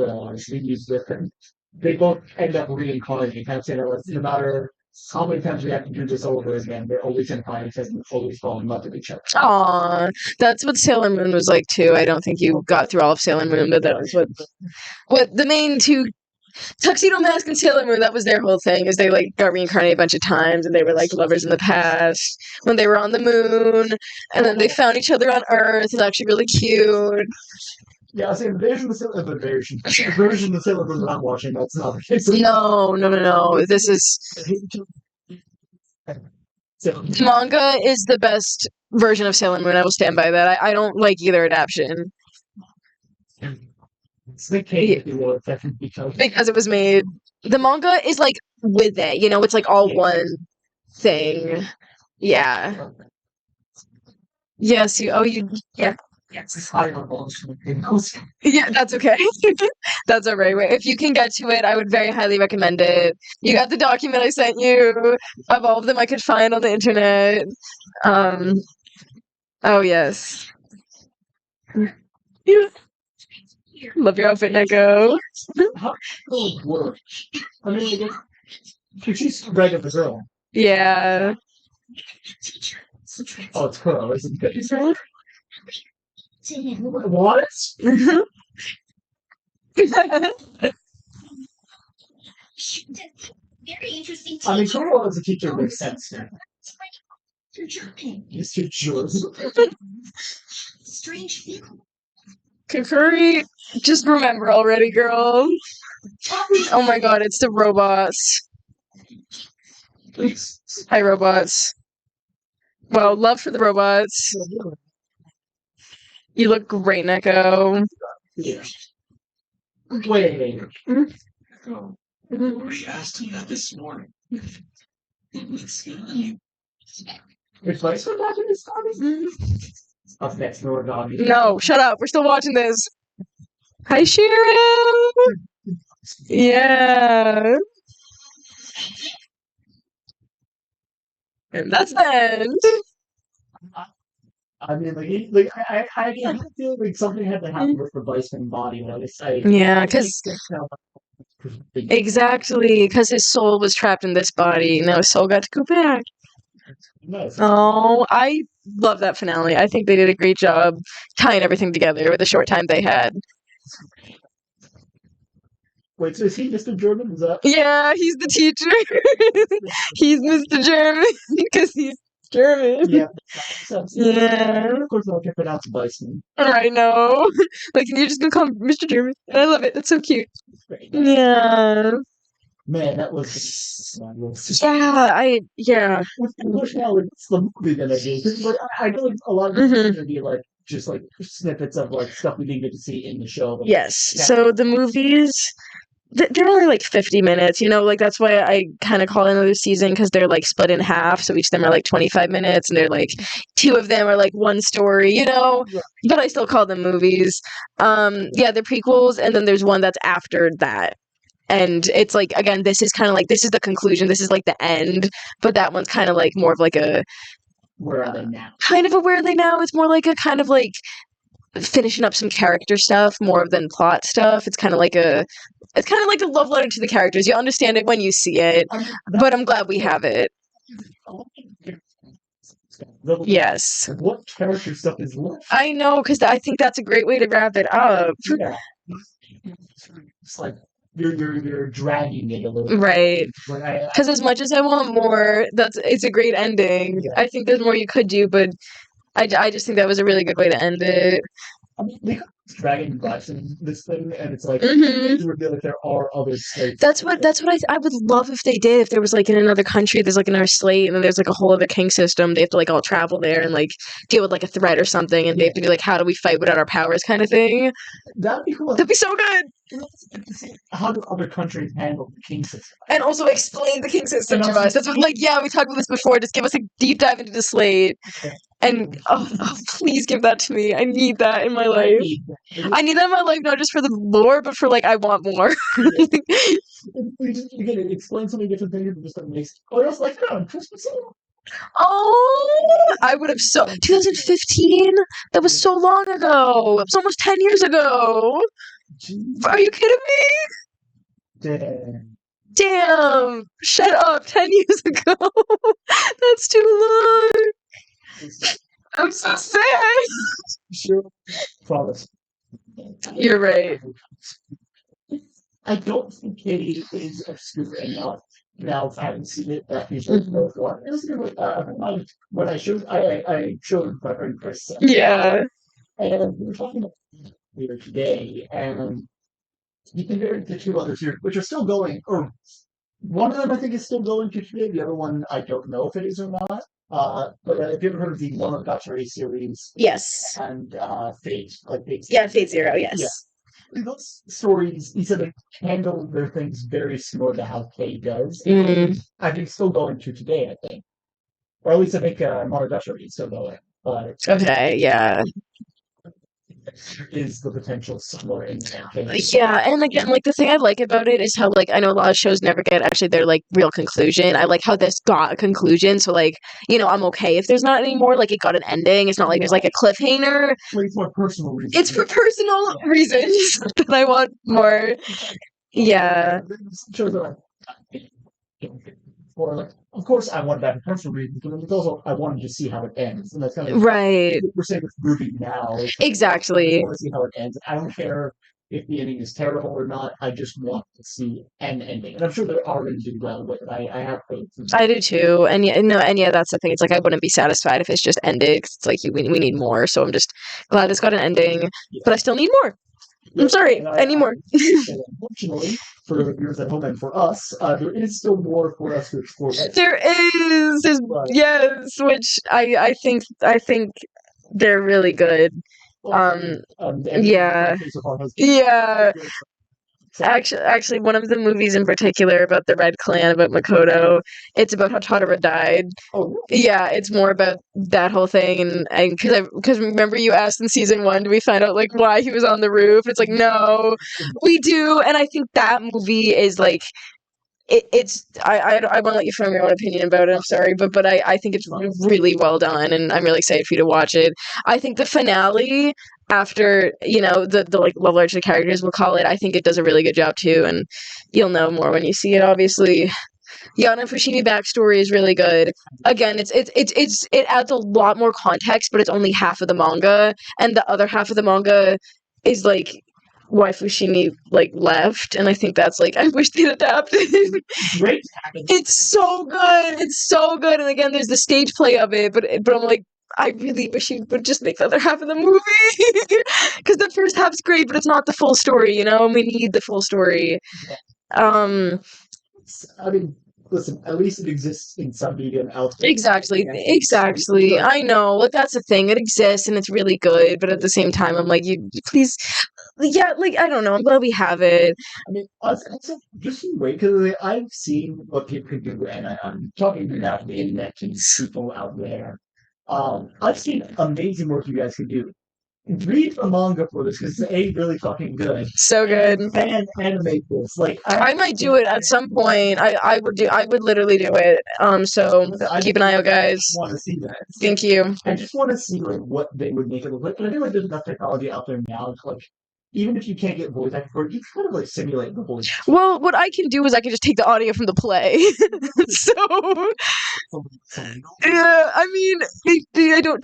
leads with him, they both end up reincarnating. Kind of saying that no matter how many times we have to do this over again, they're always incarnating and always fall in love with each other. Aw, that's what Sailor Moon was like too. I don't think you got through all of Sailor Moon, but that was what the main two, Tuxedo Mask and Sailor Moon, that was their whole thing, is they like got reincarnated a bunch of times and they were like lovers in the past when they were on the moon, and then they found each other on Earth. It's actually really cute. Yeah, I was saying the version of the Sailor Moon that I'm watching, that's not the case. No. This is the manga is the best version of Sailor Moon. I will stand by that. I don't like either adaptation. It's the case, if you will, Because it was made. The manga is like with it, it's like all one thing. Yeah. Yes, yeah. Yes. Yeah, that's okay. That's all right. If you can get to it, I would very highly recommend it. You got the document I sent you of all of them I could find on the internet. Oh yes. Love your outfit, Neko. How cool work? I mean, I guess she's regular girl. Yeah. Oh, it's her, isn't it? What? Very interesting I mean, teacher. Kuro as a teacher makes sense now. Mr. Mr. George. Strange feeling. Kakuri, just remember already, girl. Oh my god, it's the robots. Hi, robots. Well, love for the robots. You look great, Neko. Yeah. Wait. She asked me that this morning. It's good. Is Vice watching this comedy? Up next, Noragami. No, shut up. We're still watching this. Hi, Shiro. Yeah. And that's the end. I mean, I feel like something had to happen with the Viceman body. Yeah, because exactly, because his soul was trapped in this body. Now his soul got to go back. Oh, I love that finale. I think they did a great job tying everything together with the short time they had. Wait, so is he Mr. German? Is that? Yeah, he's the teacher. He's Mr. German because he's German. Yeah. Yeah. Of course, I'll get pronounced Viceman. I know. Like, you're just gonna call him Mr. German. And I love it. That's so cute. Yeah. Man, that was. Yeah. What's the movie gonna be? 'Cause, like, I know a lot of it's gonna be like just like snippets of like stuff we didn't get to see in the show. But Yes. So the movies, they're only like 50 minutes, like that's why I kind of call it another season because they're like split in half. So each of them are like 25 minutes and they're like two of them are like one story, Yeah. but I still call them movies. Yeah, they're prequels. And then there's one that's after that. And it's like, again, this is kind of like, this is the conclusion. This is like the end. But that one's kind of like more of like a, Where are they now? kind of a where are they now? It's more like a kind of like finishing up some character stuff more than plot stuff. It's kind of like a love letter to the characters. You understand it when you see it, but I'm glad we have it. Yes. What character stuff is left? I know, because I think that's a great way to wrap it up. Yeah. It's like you're dragging it a little bit. Right. Like, Because as much as I want more, it's a great ending. Yeah. I think there's more you could do, but I just think that was a really good way to end it. I mean, they could dragon glass in this thing, and it's like Mhm. to reveal that there are other states. That's what I would love if they did. If there was like in another country, there's like another slate, and then there's like a whole other king system. They have to like all travel there and like deal with like a threat or something, and they have to be like, how do we fight without our powers, kind of thing. That'd be cool. That'd be so good. How do other countries handle the king system? And also explain the king system And to also- us. That's what, like, yeah, we talked about this before. Just give us a deep dive into the slate. Okay. And please give that to me. I need that in my life. I need that in my life, not just for the lore, but for like I want more. We just again explain so many different things. Just like makes. Oh, that's like on Christmas Eve. Oh, I would have 2015. That was so long ago. It was almost 10 years ago. Jeez. Are you kidding me? Damn. Damn! Shut up! 10 years ago. That's too long. I'm so sad. Sure. Promise. You're right. I don't think Katie is obscure enough. Now, if I haven't seen it, that usually goes on. It was when I showed my friend Chris. Yeah. And we were talking about it later today, and you compare it to two other series, which are still going, or one of them I think is still going to today, the other one I don't know if it is or not. But have you ever heard of the Monogatari series Yes. and Fate? Like Fate. Yeah, Fate Zero, yes. Yeah. Those stories, he said, they handle their things very similar to how Kay does. I think still going to today, I think. Or at least I think Monogatari is still going. Okay, yeah. Is the potential somewhere in there. Yeah, and again, like the thing I like about it is how like I know a lot of shows never get actually their like real conclusion. I like how this got a conclusion, so like I'm okay if there's not any more. Like it got an ending. It's not like there's like a cliffhanger. It's for personal reasons. It's for personal reasons that I want more. Yeah. Shows are like, or like, of course, I want that for personal reasons, but it's also I wanted to see how it ends, and that's kind of Right. we're saying with Ruby now. Exactly. I want to see how it ends. I don't care if the ending is terrible or not. I just want to see an ending, and I'm sure they are going to do well with it. I have faith. I do too, and yeah, that's the thing. It's like I wouldn't be satisfied if it's just ended. 'Cause it's like we need more, so I'm just glad it's got an ending, but I still need more. I'm sorry, I need more. And unfortunately, for the viewers at home and for us, there is still more for us to explore. There is, yes, which I think they're really good. Yeah. Yeah. Actually, one of the movies in particular about the Red Clan, about Makoto, it's about how Totoro died. Oh, Yeah, it's more about that whole thing, and because remember you asked in season 1, do we find out like why he was on the roof? It's like no, we do, and I think that movie is like it's I want to let you form your own opinion about it. I'm sorry, but I think it's really well done, and I'm really excited for you to watch it. I think the finale after the like love letter to the characters, we'll call it. I think it does a really good job too, and you'll know more when you see it. Obviously, Yana Fushimi backstory is really good. Again, it adds a lot more context, but it's only half of the manga, and the other half of the manga is like why Fushimi like left, and I think that's like I wish they'd adapted. Great. It's so good. It's so good, and again, there's the stage play of it, but I'm like. I really wish you would just make the other half of the movie because the first half's great, but it's not the full story, and we need the full story. I mean, listen, at least it exists in some medium out there. Exactly. I know. Like that's the thing. It exists and it's really good, but at the same time, I'm like, you please, yeah. Like I don't know. I'm glad we have it. I mean, also, just wait, because I've seen what people can do, and I'm talking about the internet and people out there. I've seen amazing work you guys can do. Read the manga for this because it's really fucking good. So good. And animate this. Like I might do it at some point. I would literally do it. So keep an eye out, guys. I want to see that. Thank you. I just want to see like what they would make it look like. But I feel like there's enough technology out there now to like even if you can't get voice acting for it, you can kind of like simulate the voice. Well, what I can do is I can just take the audio from the play. Yeah, I mean, I don't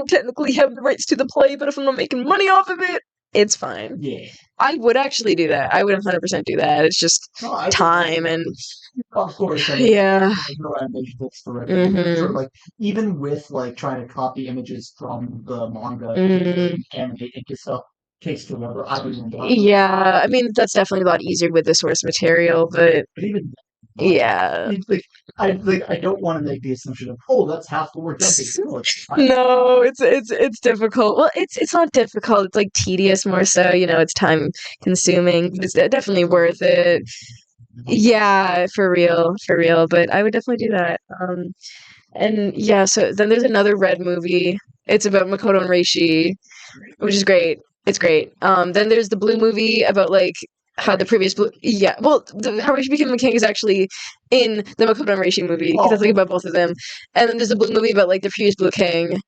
technically have the rights to the play, but if I'm not making money off of it, it's fine. Yeah. I would actually do that. I would 100% do that. It's just time and of course. Yeah. Sort of like even with like trying to copy images from the manga and animate into stuff takes forever. Yeah, I mean that's definitely a lot easier with the source material, but even yeah. I don't want to make the assumption of that's half the work. No, it's difficult. Well, it's not difficult. It's like tedious more so. It's time consuming. But it's definitely worth it. Yeah, for real. But I would definitely do that. And yeah. So then there's another Red movie. It's about Makoto and Reishi, which is great. It's great. Then there's the Blue movie about like how the previous Blue. Yeah, well, how Reishi became a king is actually in the Makoto and Reishi movie because that's like about both of them. And then there's a Blue movie about like the previous Blue King.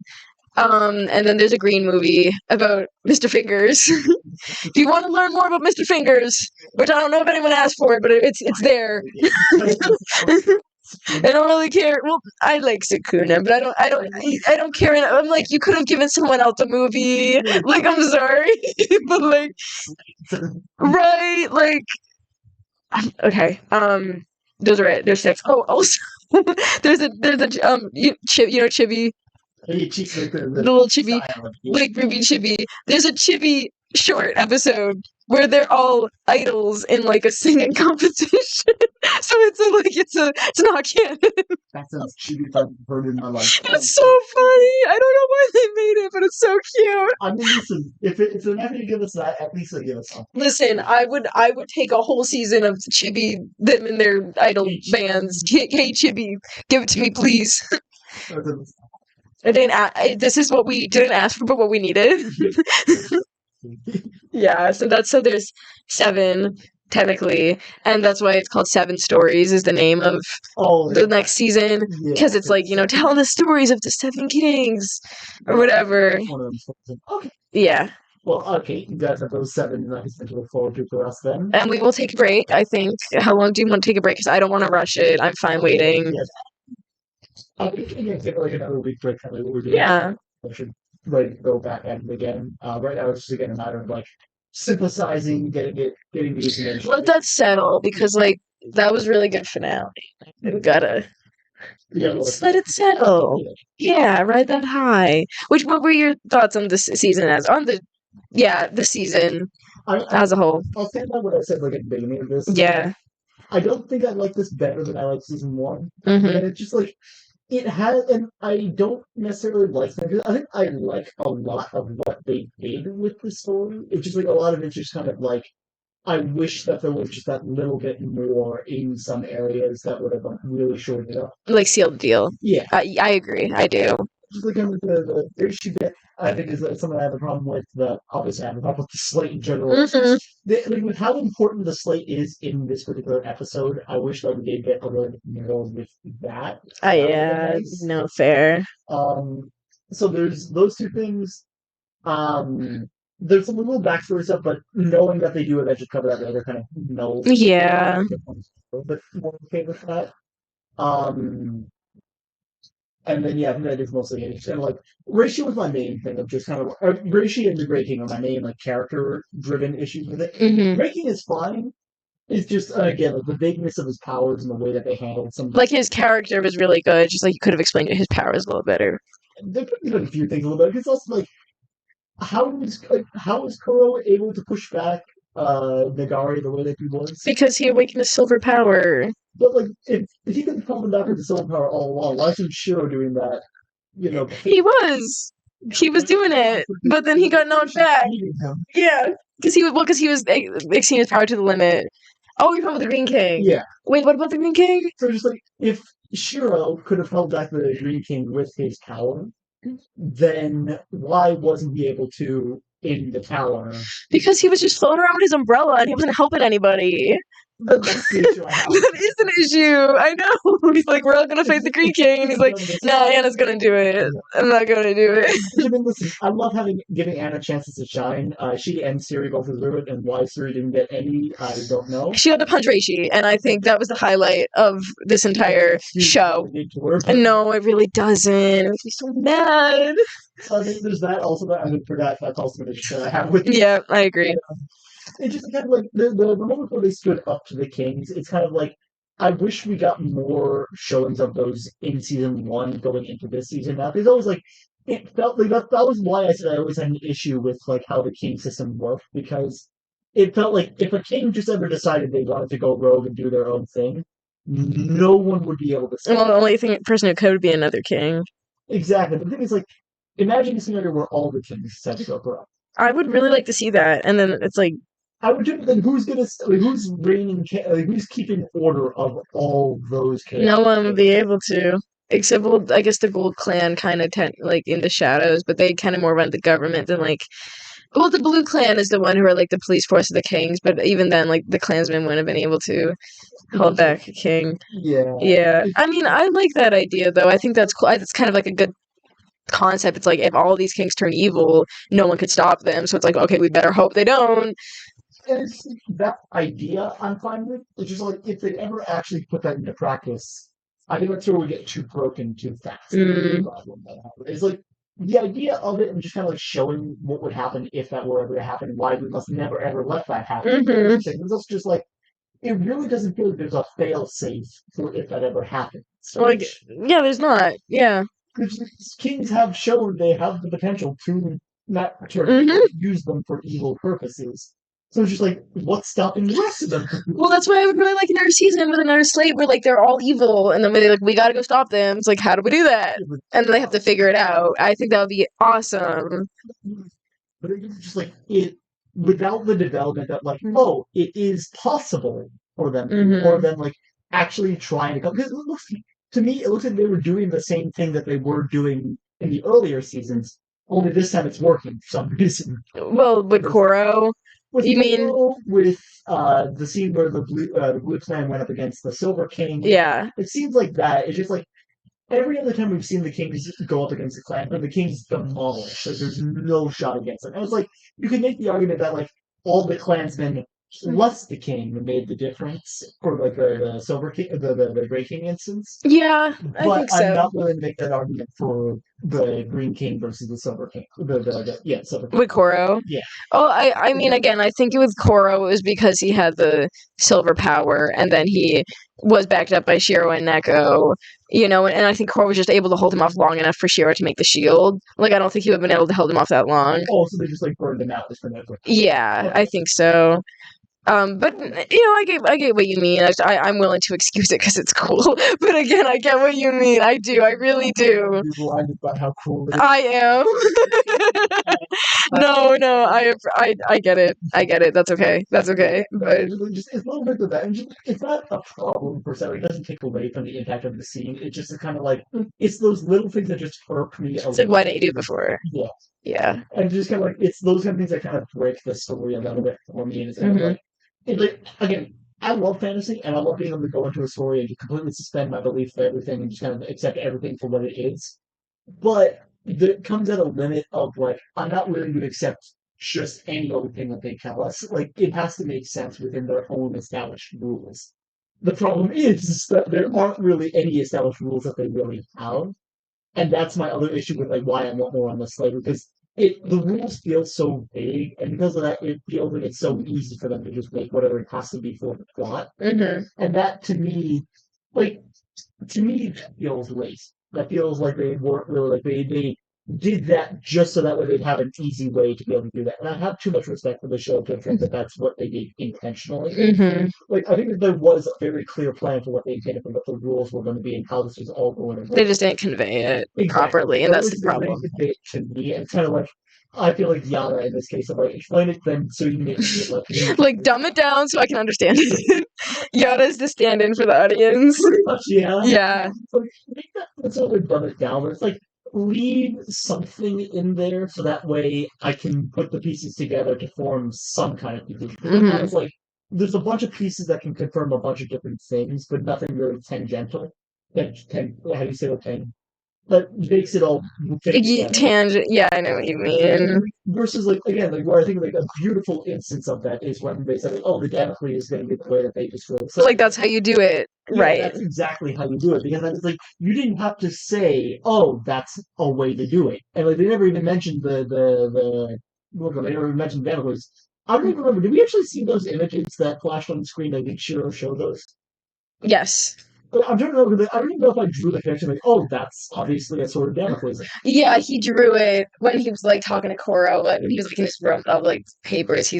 And then there's a Green movie about Mr. Fingers. If you want to learn more about Mr. Fingers, which I don't know if anyone asked for it, but it's there. I don't really care. Well, I like Sukuna, but I don't care. I'm like, you could have given someone else a movie. Like, I'm sorry, but like, right? Like, okay. Those are it. There's 6. Oh, also, there's a Chibi. The little Chibi, like Ruby Chibi. There's a Chibi short episode where they're all idols in like a singing competition. So it's not canon. That sounds Chibi if I've heard in my life. It's so funny. I don't know why they made it, but it's so cute. I mean, listen, if they're not going to give us that, at least they give us something. Listen, I would take a whole season of Chibi, them and their idol bands. Hey Chibi, give it to me, please. This is what we didn't ask for, but what we needed. Yeah, so there's 7 technically, and that's why it's called 7 Stories is the name of the next season because it's like telling the stories of the 7 kings or whatever. Okay. Yeah. Well, okay, you guys have those 7 nice things to look forward to for us then. And we will take a break. I think. How long do you want to take a break? Because I don't want to rush it. I'm fine waiting. Yes. I think you take like another week break. What we're doing. Yeah. I should go back at it again. Right now, it's just again a matter of like synthesizing, getting these information. Let that settle, because like that was really good finale. We gotta just let it settle. Yeah, ride that high. What were your thoughts on this season the season as a whole? I'll stand by what I said like at the beginning of this. Yeah. I don't think I like this better than I like season 1. Mm-hmm. And it's just like it has, and I don't necessarily like them. I think I like a lot of what they did with the story. It's just like a lot of it's just kind of like I wish that there was just that little bit more in some areas that would have really shortened it up. Like sealed deal. Yeah, I agree. I do. just like the issue that I think is something I have a problem with. Obviously I have a problem with the slate in general. Mm-hmm. With how important the slate is in this particular episode, I wish that we did get a little bit more with that. Yeah, no fair. So there's those two things. There's some little backstory stuff, but knowing that they do eventually cover that later, kind of know. Yeah. A little bit more okay with that. And then that is mostly it. And like Reishi was my main thing of just kind of Reishi and the Grey King are my main like character driven issues with it. Mm-hmm. Grey King is fine. It's just again like the vagueness of his powers and the way that they handled some. Like his character was really good. Just like you could have explained his powers a little better. They could have done a few things a little bit. It's also like how is Kuro able to push back Nagari the way that he was? Because he awakened a silver power. But like if he could have come back with the silver power all along, why isn't Shiro doing that? He was doing it, but then he got knocked back. Yeah, because he was exceeding his power to the limit. Oh, you're talking about the Green King. Yeah. Wait, what about the Green King? So just like if Shiro could have held back the Green King with his power, then why wasn't he able to in the tower? Because he was just floating around with his umbrella and he wasn't helping anybody. That's the issue I have. That is an issue. I know. He's like, we're all gonna fight the Green King, and he's like, nah, Anna's gonna do it. I'm not gonna do it. I mean, listen, I love giving Anna chances to shine. She and Siri both deserve it, and why Siri didn't get any, I don't know. She had to punch Reishi, and I think that was the highlight of this entire show. No, it really doesn't. It makes me so mad. I think there's that also that I forgot that's also an issue that I have with. Yeah, I agree. It's just kind of like the moment where they stood up to the Kings. It's kind of like I wish we got more showings of those in season 1 going into this season. Now, because always like it felt like that was why I said I always had an issue with like how the king system worked, because it felt like if a king just ever decided they wanted to go rogue and do their own thing, no one would be able to say. Well, the only person who could would be another king. Exactly. The thing is, like, imagine a scenario where all the kings decide to go corrupt. I would really like to see that, and then it's like, I would do. Then who's reigning? Who's keeping order of all those kings? No one would be able to, except I guess the Gold Clan kind of like in the shadows, but they kind of more run the government than like. Well, the Blue Clan is the one who are like the police force of the kings, but even then, like the clansmen wouldn't have been able to hold back a king. Yeah. I mean, I like that idea though. I think that's cool. It's kind of like a good concept. It's like if all these kings turn evil, no one could stop them. So it's like, okay, we better hope they don't. And it's that idea I'm fine with. It's just like if they ever actually put that into practice, I think that's where we get too broken too fast. It's like the idea of it and just kind of like showing what would happen if that were ever to happen, why we must never ever let that happen. It's also just like it really doesn't feel like there's a fail safe for if that ever happens. Like, yeah, there's not. Yeah. Kings have shown they have the potential to not use them for evil purposes. So it's just like, what's stopping the rest of them? Well, that's why I would really like another season with another slate where like they're all evil, and then they're like, we gotta go stop them. It's like, how do we do that? And then they have to figure it out. I think that would be awesome. But it's just like it without the development that like, oh, it is possible for them, or them like actually trying to come. Because to me, it looks like they were doing the same thing that they were doing in the earlier seasons. Only this time it's working for some reason. Well, with Koro. You mean with the scene where the blue clan went up against the Silver King? Yeah, it seems like that. It's just like every other time we've seen the Kings go up against the clan, and the Kings demolished. Like there's no shot against them. And it's like you can make the argument that like all the clansmen plus the King made the difference for like the Silver King, the Grey King instance. Yeah, I think so. I'm not willing to make that argument for the Green King versus the Silver King. Silver King. With Koro. Yeah. Oh, I mean, again, I think with Koro it was because he had the silver power, and then he was backed up by Shiro and Neko, and I think Koro was just able to hold him off long enough for Shiro to make the shield. Like, I don't think he would have been able to hold him off that long. Oh, so they just like burned him out just for that. Yeah, I think so. But I get what you mean. I'm willing to excuse it because it's cool. But again, I get what you mean. I do. I really do. You're blinded by how cool it is. I am. No, I get it. I get it. That's okay. That's okay. But Just it's a little bit of that. And just, it's not a problem per se. It doesn't take away from the impact of the scene. It's just kind of like it's those little things that just irk me. it's like, why didn't you do it before? Yeah. Yeah. And just kind of like it's those kind of things that kind of break the story a little bit for me. And it's kind of like, again, I love fantasy and I love being able to go into a story and just completely suspend my belief for everything and just kind of accept everything for what it is. But there comes at a limit of like I'm not willing to accept just any old thing that they tell us. Like it has to make sense within their own established rules. The problem is that there aren't really any established rules that they really have. And that's my other issue with like why I want more on this later because the rules feel so vague, and because of that, it feels like it's so easy for them to just make whatever it has to be for the plot. Mm-hmm. And that like that feels lazy. That feels like they weren't really like they did that just so that way they'd have an easy way to be able to do that. And I have too much respect for the show to think that that's what they did intentionally. Mm-hmm. Like I think that there was a very clear plan for what they intended and what the rules were going to be and how this was all going to work. They just didn't convey it properly, and that's the problem. To me, it's kind of like I feel like Yada in this case. I'm like explain it then so you make it like dumb it down so I can understand it. Yada's the stand-in for the audience. Pretty much, yeah. Yeah. Like, make that's how they dumb it down. But it's like leave something in there so that way I can put the pieces together to form some kind of conclusion. Mm-hmm. It's like there's a bunch of pieces that can confirm a bunch of different things, but nothing really tangential. How do you say what that makes it all tangent. Yeah, I know what you mean. Versus like again, like where I think like a beautiful instance of that is when they say, "Oh, the Damocles is going to be the way that they destroy." So like that's how you do it, right? That's exactly how you do it because it's like you didn't have to say, "Oh, that's a way to do it," and like they never even mentioned they never even mentioned Damocles. I don't even remember. Did we actually see those images that flashed on the screen? I think Shiro showed those. Yes. I'm trying to remember. I don't even know if I drew the connection. Like, oh, that's obviously a sort of Damocles. Yeah, he drew it when he was like talking to Koro. When he was like in his room of like papers, he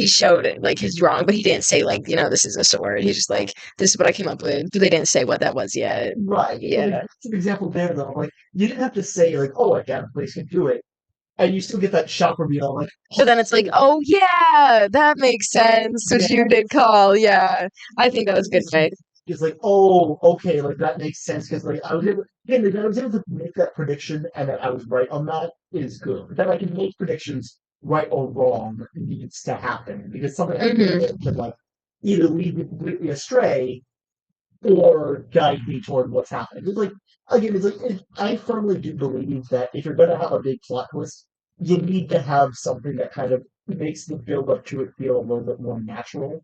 showed it like his drawing, but he didn't say like this is a sword. He's just like this is what I came up with, but they didn't say what that was yet. Right. Yeah. Like, it's an example there though. Like you didn't have to say like, oh, a Damocles can do it, and you still get that shock reveal. Like, so then it's like, oh yeah, that makes sense. What you did call, yeah. I think that was good, right? It's like, oh, okay, like that makes sense because like I was able to make that prediction and that I was right on that is good. That I can make predictions right or wrong needs to happen because something could like either lead me completely astray or guide me toward what's happening. It's like again, I firmly do believe that if you're gonna have a big plot twist, you need to have something that kind of makes the build up to it feel a little bit more natural.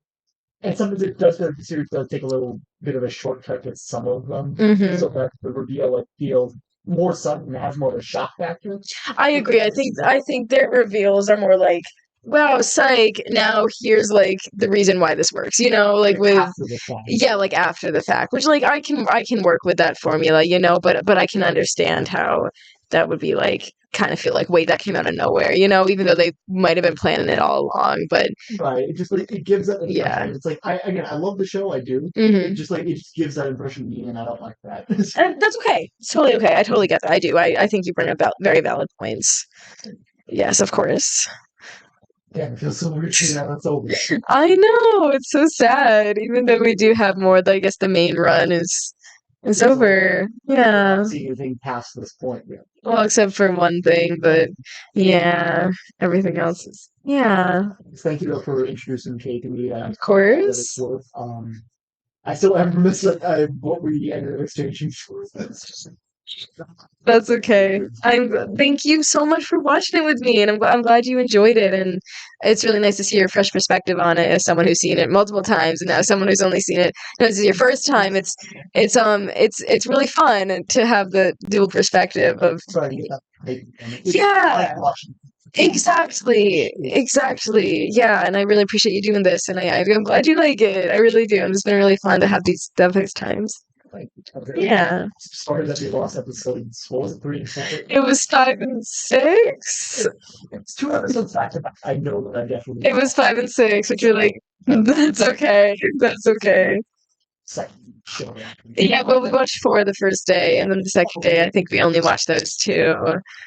And sometimes the series does take a little bit of a shortcut with some of them, so that the reveal feels more sudden and has more of a shock factor. I agree. I think their reveals are more like, wow, psych. Now here's like the reason why this works. Like with like after the fact, which like I can work with that formula. But I can understand how that would be like kind of feel like wait that came out of nowhere. Even though they might have been planning it all along, but right, it just like it gives that impression. Yeah. It's like I love the show, I do. Mm-hmm. It just gives that impression to me, and I don't like that. And that's okay. It's totally okay. I totally get that. I do. I think you bring up very valid points. Yes, of course. Damn, it feels so weird seeing that that's over. I know, it's so sad. Even though we do have more, I guess the main run is over. Yeah. I don't see anything past this point yet. Well, except for one thing, but yeah, everything else is Thank you though for introducing Kate to me. Of course. I still am remiss that what we ended up exchanging. That's okay. Thank you so much for watching it with me, and I'm glad you enjoyed it. And it's really nice to see your fresh perspective on it as someone who's seen it multiple times, and now someone who's only seen it. This is your first time. It's really fun to have the dual perspective of yeah. Exactly. Yeah, and I really appreciate you doing this, and I'm glad you like it. I really do. And it's been really fun to have these times. Yeah. Sorry that the last episode was 3 and 4. It was 5 and 6. It's 2 episodes back to back. I know that I definitely. It was 5 and 6, which you're like, that's okay. That's okay. Second show. Yeah, well, we watched 4 the first day, and then the second day, I think we only watched those 2.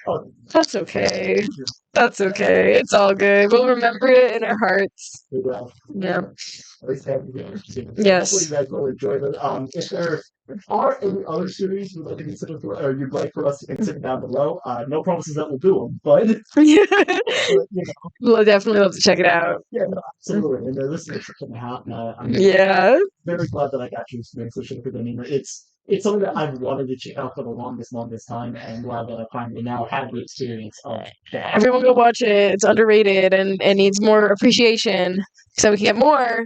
Oh, That's okay. That's okay. It's all good. We'll remember it in our hearts. Yeah. At least have you Yes. Hopefully you guys will enjoy it. If there are any other series you'd like to consider or you'd like for us to consider down below, no promises that we'll do them, but you know, We'll definitely love to check it out. yeah, no, absolutely. And this is a trick and a half. I'm Yeah. very glad that I got you to make such a good anime. It's something that I've wanted to check out for the longest time, and glad that I finally now have the experience of that. Everyone go watch it. It's underrated and needs more appreciation so we can get more.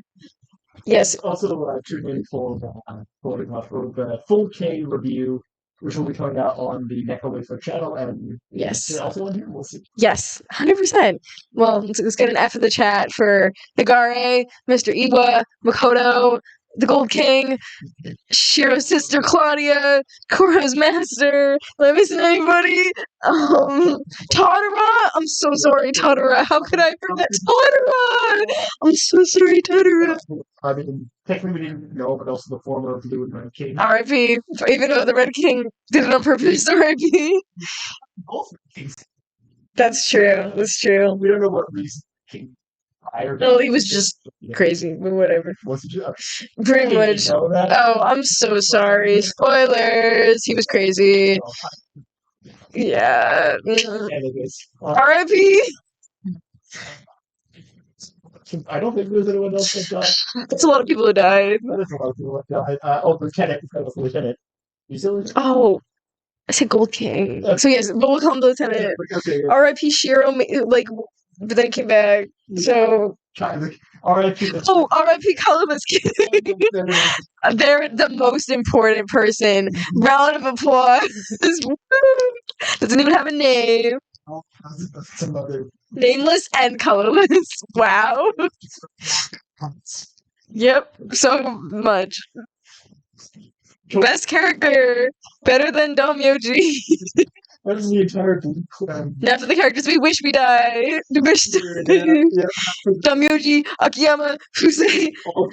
Yes. Also, tune in for the full K review, which will be coming out on the Necrowafer channel, and Yes. also on here. We'll see. Yes, 100%. Well, let's get an F in the chat for Higare, Mr. Iwa, Makoto, the Gold King, Shiro's sister Claudia, Koro's master. Am I missing anybody? Totara. I'm so sorry, Totara. How could I forget Totara? I'm so sorry, Totara. I mean, technically we didn't know, but also the former Blue and Red King. R.I.P. Even though the Red King did it on purpose, R.I.P. Both kings. That's true. That's true. We don't know what reason King. No, he was just crazy, but whatever. Pretty much. Oh, I'm so sorry. Spoilers. He was crazy. Yeah. R.I.P. I don't think there's anyone else that died. That's a lot of people who died. That is a lot of people that died. Lieutenant, that was the lieutenant. You still lieutenant? Oh, I said Gold King. So yes, but we'll call him the lieutenant. Okay. R.I.P. Shiro, but then he came back. So. R.I.P. Oh, R.I.P. Kalabaski. They're the most important person. Round of applause. Doesn't even have a name. Nameless and colorless. Wow. Yep, so much. Best character. Better than Domyoji. That's the entire clan. Now for the characters we wish we died. Domyoji, Akiyama, Fusei. All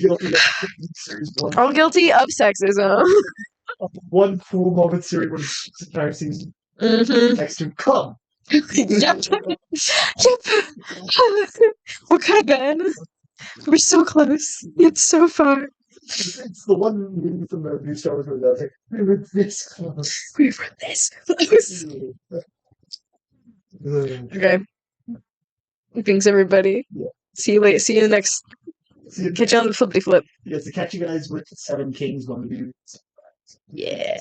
guilty of sexism. One cool moment series when the entire season. Next to come. Yep. What could have been? We're so close, yet so far. It's the one movie from the new Star Wars where that's like, we were this close. We were this close. Okay. Thanks, everybody. Yeah. See you later. See you next. Catch you on the flippity flip. Yes, to catch you guys with 7 Kings when we do. Yeah.